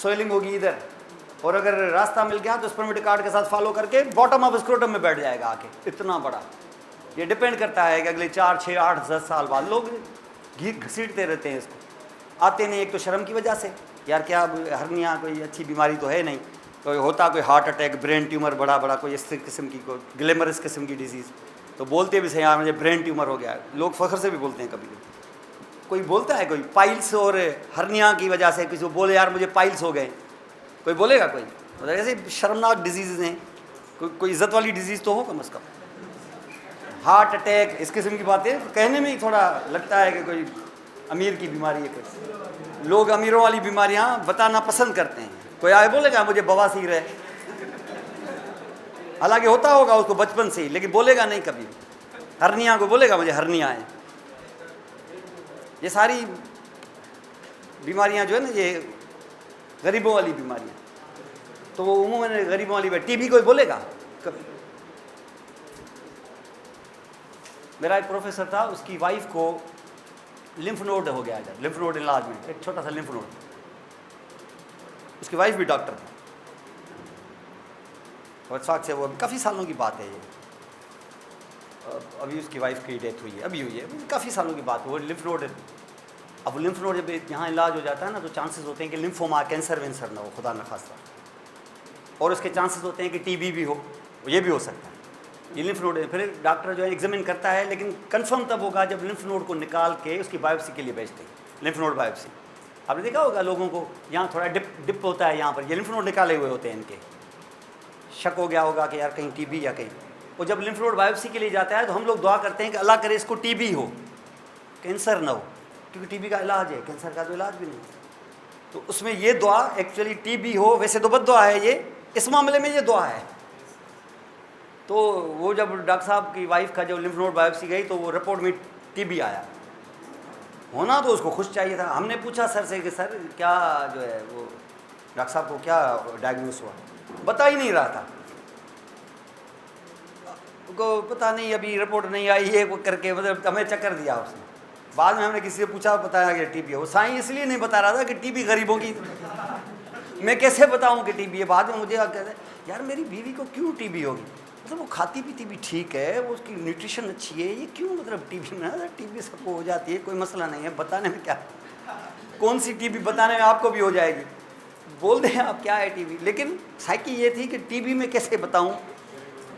सोइलिंग होगी इधर, और अगर रास्ता मिल गया तो स्पर्मेटिक कार्ड के साथ फॉलो करके बॉटम ऑफ स्क्रोटम में बैठ जाएगा आके, इतना बड़ा। ये डिपेंड करता है कि अगले 4, 6, 8, 10 साल बाद लोग घसीटते रहते हैं इसको। आते नहीं, एक तो शर्म की वजह से, यार क्या हर्निया कोई अच्छी बीमारी तो है नहीं, कोई होता कोई हार्ट अटैक, ब्रेन ट्यूमर, बड़ा बड़ा कोई इस किस्म की, कोई ग्लैमरस किस्म की डिजीज़, तो बोलते भी सही, यार मुझे ब्रेन ट्यूमर हो गया। लोग फ़ख्र से भी बोलते हैं। कभी कोई बोलता है, कोई पाइल्स और हर्निया की वजह से किसी को बोले यार मुझे पाइल्स हो गए, कोई बोलेगा? कोई मतलब ऐसे शर्मनाक डिजीज़ हैं, कोई इज़्ज़त वाली डिजीज़ तो हो कम अज़ कम। हार्ट अटैक, इस किस्म की बातें कहने में ही थोड़ा लगता है कि कोई अमीर की बीमारी है। कोई लोग अमीरों वाली बीमारियां बताना पसंद करते हैं। कोई आए बोलेगा मुझे बवासीर है, हालांकि होता होगा उसको बचपन से ही, लेकिन बोलेगा नहीं कभी। हर्निया को बोलेगा मुझे हर्निया है। ये सारी बीमारियां जो है ना, ये गरीबों वाली बीमारियां, तो वो उमूमन गरीबों वाली। टीबी कोई बोलेगा कभी? मेरा एक प्रोफेसर था, उसकी वाइफ को लिम्फ नोड हो गया इधर, लिम्फ नोड इलाजमेंट, एक छोटा सा लिम्फ नोड। उसकी वाइफ भी डॉक्टर था, और इत्तेफाक से वो काफ़ी सालों की बात है ये, अभी उसकी वाइफ की डेथ हुई है, अभी हुई है, काफ़ी सालों की बात है। वो लिम्फ नोड, अब लिम्फ नोड जब यहाँ इलाज हो जाता है ना, तो चांसेस होते हैं कि लिम्फोमा, कैंसर वेंसर ना हो, खुदा न खास्ता, और उसके चांसेस होते हैं कि टीबी भी हो, ये भी हो सकता है। ये लिम्फ नोड है। फिर डॉक्टर जो है एग्जामिन करता है, लेकिन कंफर्म तब होगा जब लिम्फ नोड को निकाल के उसकी बायोप्सी के लिए भेजते हैं। लिम्फ नोड बायोप्सी आपने देखा होगा लोगों को, यहाँ थोड़ा डिप होता है, यहाँ पर ये लिम्फ नोड निकाले हुए होते हैं इनके। शक हो गया होगा कि यार कहीं टीबी या कहीं, और जब लिम्फ नोड बायोप्सी के लिए जाता है तो हम लोग दुआ करते हैं कि अल्लाह करे इसको टीबी हो, कैंसर ना हो, क्योंकि टीबी का इलाज है, कैंसर का तो इलाज भी नहीं। तो उसमें ये दुआ एक्चुअली टीबी हो, वैसे तो बद दुआ है ये, इस मामले में ये दुआ है। तो वो जब डॉक्टर साहब की वाइफ का जब लिम्फ नोड बायोप्सी गई तो वो रिपोर्ट में टीबी आया। होना तो उसको खुश चाहिए था। हमने पूछा सर से कि सर क्या जो है वो डॉक्टर साहब को क्या डायग्नोस हुआ, बता ही नहीं रहा था उनको, पता नहीं अभी रिपोर्ट नहीं आई है वो करके, मतलब हमें चक्कर दिया उसने। बाद में हमने किसी से पूछा, बताया कि टीबी है। वो साईं इसलिए नहीं बता रहा था कि टीबी गरीबों की, मैं कैसे बताऊं कि टीबी है। बाद में मुझे कहते हैं यार मेरी बीवी को क्यों टीबी होगी, मतलब वो खाती पीती भी ठीक है, वो उसकी न्यूट्रिशन अच्छी है, ये क्यों मतलब टीबी में? टीबी सबको हो जाती है, कोई मसला नहीं है, बताने में क्या, कौन सी टीबी बताने में आपको भी हो जाएगी। बोल दें आप क्या है टीबी, लेकिन साइकी ये थी कि टीबी में कैसे बताऊं,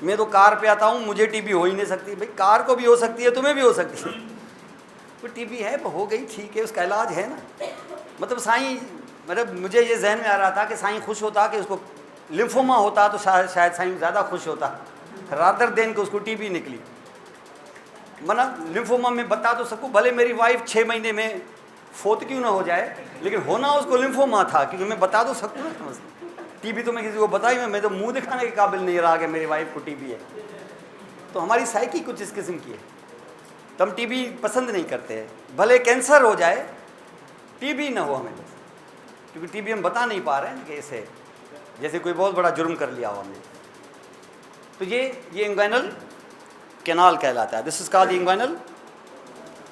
मैं तो कार पे आता हूँ, मुझे टीबी हो ही नहीं सकती। भाई कार को भी हो सकती है, तुम्हें भी हो सकती है, तो टीबी है हो गई, ठीक है, उसका इलाज है ना। मतलब साईं, मतलब मुझे ये जहन में आ रहा था कि साईं खुश होता कि उसको लिम्फोमा होता तो शायद साईं ज़्यादा खुश होता, रादर देन कि उसको टीबी निकली। मना लिम्फोमा में बता तो सकूँ, भले मेरी वाइफ 6 महीने में फोत क्यों ना हो जाए, लेकिन होना उसको लिम्फोमा था, क्योंकि मैं बता तो सकूँ ना। टीबी तो मैं किसी को बता ही, मैं तो मुंह दिखाने के काबिल नहीं रहा कि मेरी वाइफ को टीबी है। तो हमारी साइकी कुछ इस किस्म की है, तो हम टीबी पसंद नहीं करते हैं, भले कैंसर हो जाए टीबी ना हो हमें, क्योंकि टीबी हम बता नहीं पा रहे हैं कि ऐसे जैसे कोई बहुत बड़ा जुर्म कर लिया हो हमने। तो ये इंग्वाइनल कैनाल कहलाता है। This is called inguinal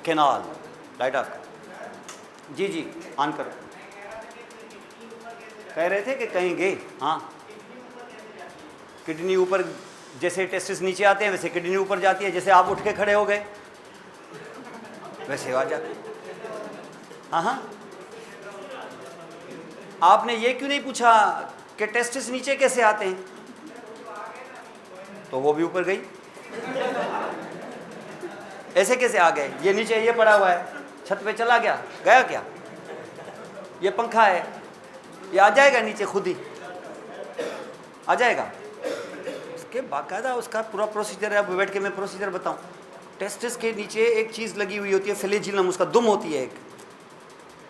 canal. Light off, जी ऑन करो। कह रहे थे कि कहीं गए, हाँ, किडनी ऊपर, जैसे टेस्टिस नीचे आते हैं वैसे किडनी ऊपर जाती है, जैसे आप उठ के खड़े हो गए वैसे आ जाते हैं। हाँ, आपने ये क्यों नहीं पूछा कि टेस्टिस नीचे कैसे आते हैं, तो वो भी ऊपर गई। ऐसे कैसे आ गए, ये नीचे ये पड़ा हुआ है, छत पे चला गया, गया क्या, ये पंखा है, ये आ जाएगा नीचे खुद ही आ जाएगा। उसके बाकायदा उसका पूरा प्रोसीजर है। अब बैठ के मैं प्रोसीजर बताऊं। टेस्टिस के नीचे एक चीज़ लगी हुई होती है, फ्लैजिलम, उसका दुम होती है एक,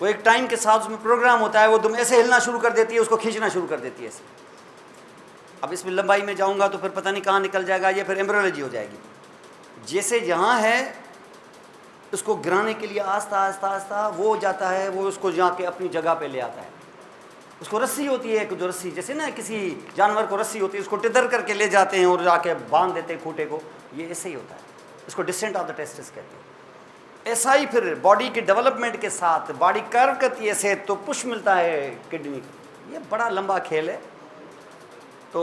वो एक टाइम के साथ उसमें प्रोग्राम होता है, वो दुम ऐसे हिलना शुरू कर देती है, उसको खींचना शुरू कर देती है ऐसे। अब इसमें लंबाई में जाऊंगा तो फिर पता नहीं कहाँ निकल जाएगा, ये फिर एम्ब्रियोलॉजी हो जाएगी। जैसे यहाँ है उसको गिराने के लिए आस्ता आस्ता आस्ता वो जाता है, वो उसको जाके अपनी जगह पे ले आता है। उसको रस्सी होती है, एक जो रस्सी, जैसे ना किसी जानवर को रस्सी होती है, उसको टिदर करके ले जाते हैं और जाके बांध देते हैं खूंटे को, ये ऐसे ही होता है। इसको डिसेंट ऑफ द टेस्टिस कहते हैं। ऐसा ही फिर बॉडी के डेवलपमेंट के साथ बॉडी कर्व करती है ऐसे, तो पुश मिलता है किडनी। ये बड़ा लंबा खेल है। तो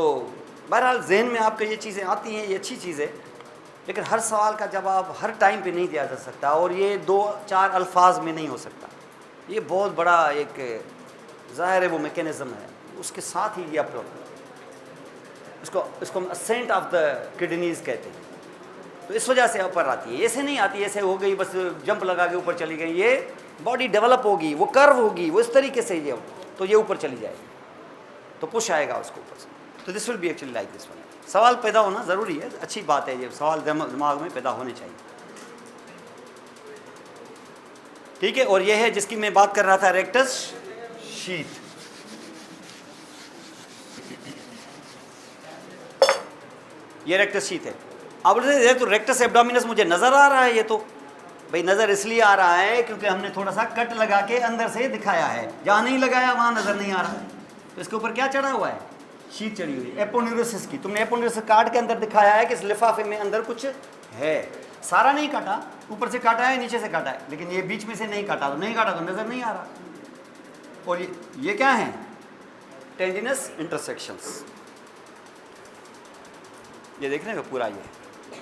बहरहाल जहन में आपके ये चीज़ें आती हैं, ये अच्छी चीज़ है, लेकिन हर सवाल का जवाब हर टाइम पे नहीं दिया जा सकता, और ये 2-4 अल्फाज में नहीं हो सकता। ये बहुत बड़ा एक ज़ाहिर है वो मैकेनिज़्म है, उसके साथ ही ये इसको असेंट ऑफ द किडनीज़ कहते हैं। तो इस वजह से ऊपर आती है, ऐसे नहीं आती ऐसे हो गई बस जंप लगा के ऊपर चली गई। ये बॉडी डेवलप होगी, वो कर्व होगी, वो इस तरीके से ये तो ये ऊपर चली जाएगी, तो पुश आएगा उसको ऊपर से। तो this will be actually like this one. सवाल पैदा होना ज़रूरी है, अच्छी बात है, ये सवाल दिमाग में पैदा होने चाहिए, ठीक है। और ये है जिसकी मैं बात कर रहा था, रेक्टस शीथ। ये रेक्टस शीथ है। अब ये तो रेक्टस एब्डोमिनस मुझे नज़र आ रहा है, ये तो भाई नज़र इसलिए आ रहा है क्योंकि हमने थोड़ा सा कट लगा के अंदर से दिखाया है, जहाँ नहीं लगाया वहाँ नज़र नहीं आ रहा है। तो इसके ऊपर क्या चढ़ा हुआ है, शीट चढ़ी हुई है एपोन्यूरोसिस की। तुमने एपोन्यूरोसिस काट के अंदर दिखाया है कि इस लिफाफे में अंदर कुछ है, सारा नहीं काटा, ऊपर से काटा है, नीचे से काटा है, लेकिन ये बीच में से नहीं काटा, तो नहीं काटा तो नज़र नहीं आ रहा। और ये क्या है, टेंडिनस इंटरसेक्शंस, ये देख रहे हो पूरा,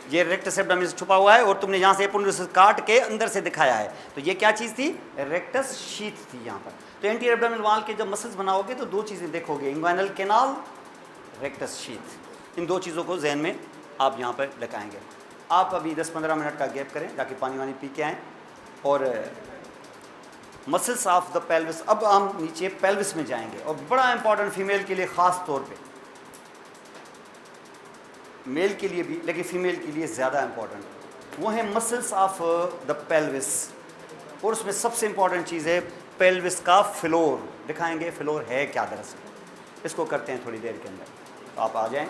ये रेक्टस एब्डोमिनस छुपा हुआ है, और तुमने यहाँ से एपोन्यूरोसिस काट के अंदर से दिखाया है। तो ये क्या चीज़ थी, रेक्टस शीथ थी यहाँ पर। तो एंटीरियर एब्डोमिनल वॉल के जब मसल्स बनाओगे तो दो चीज़ें देखोगे, इंग्वाइनल कैनाल, रेक्टस शीथ। इन दो चीज़ों को जहन में आप यहाँ पर लगाएंगे। आप अभी 10-15 मिनट का गैप करें, जाके पानी वानी पी के आएँ। और मसल्स ऑफ द पेल्विस, अब हम नीचे पेल्विस में जाएंगे, और बड़ा इंपॉर्टेंट फीमेल के लिए ख़ास तौर पे, मेल के लिए भी लेकिन फीमेल के लिए ज़्यादा इंपॉर्टेंट, वो है मसल्स ऑफ द पेल्विस। और उसमें सबसे इंपॉर्टेंट चीज़ है पेल्विस का फ्लोर। दिखाएंगे फ्लोर है क्या दरअसल, इसको करते हैं थोड़ी देर के अंदर। तो आप आ जाएं।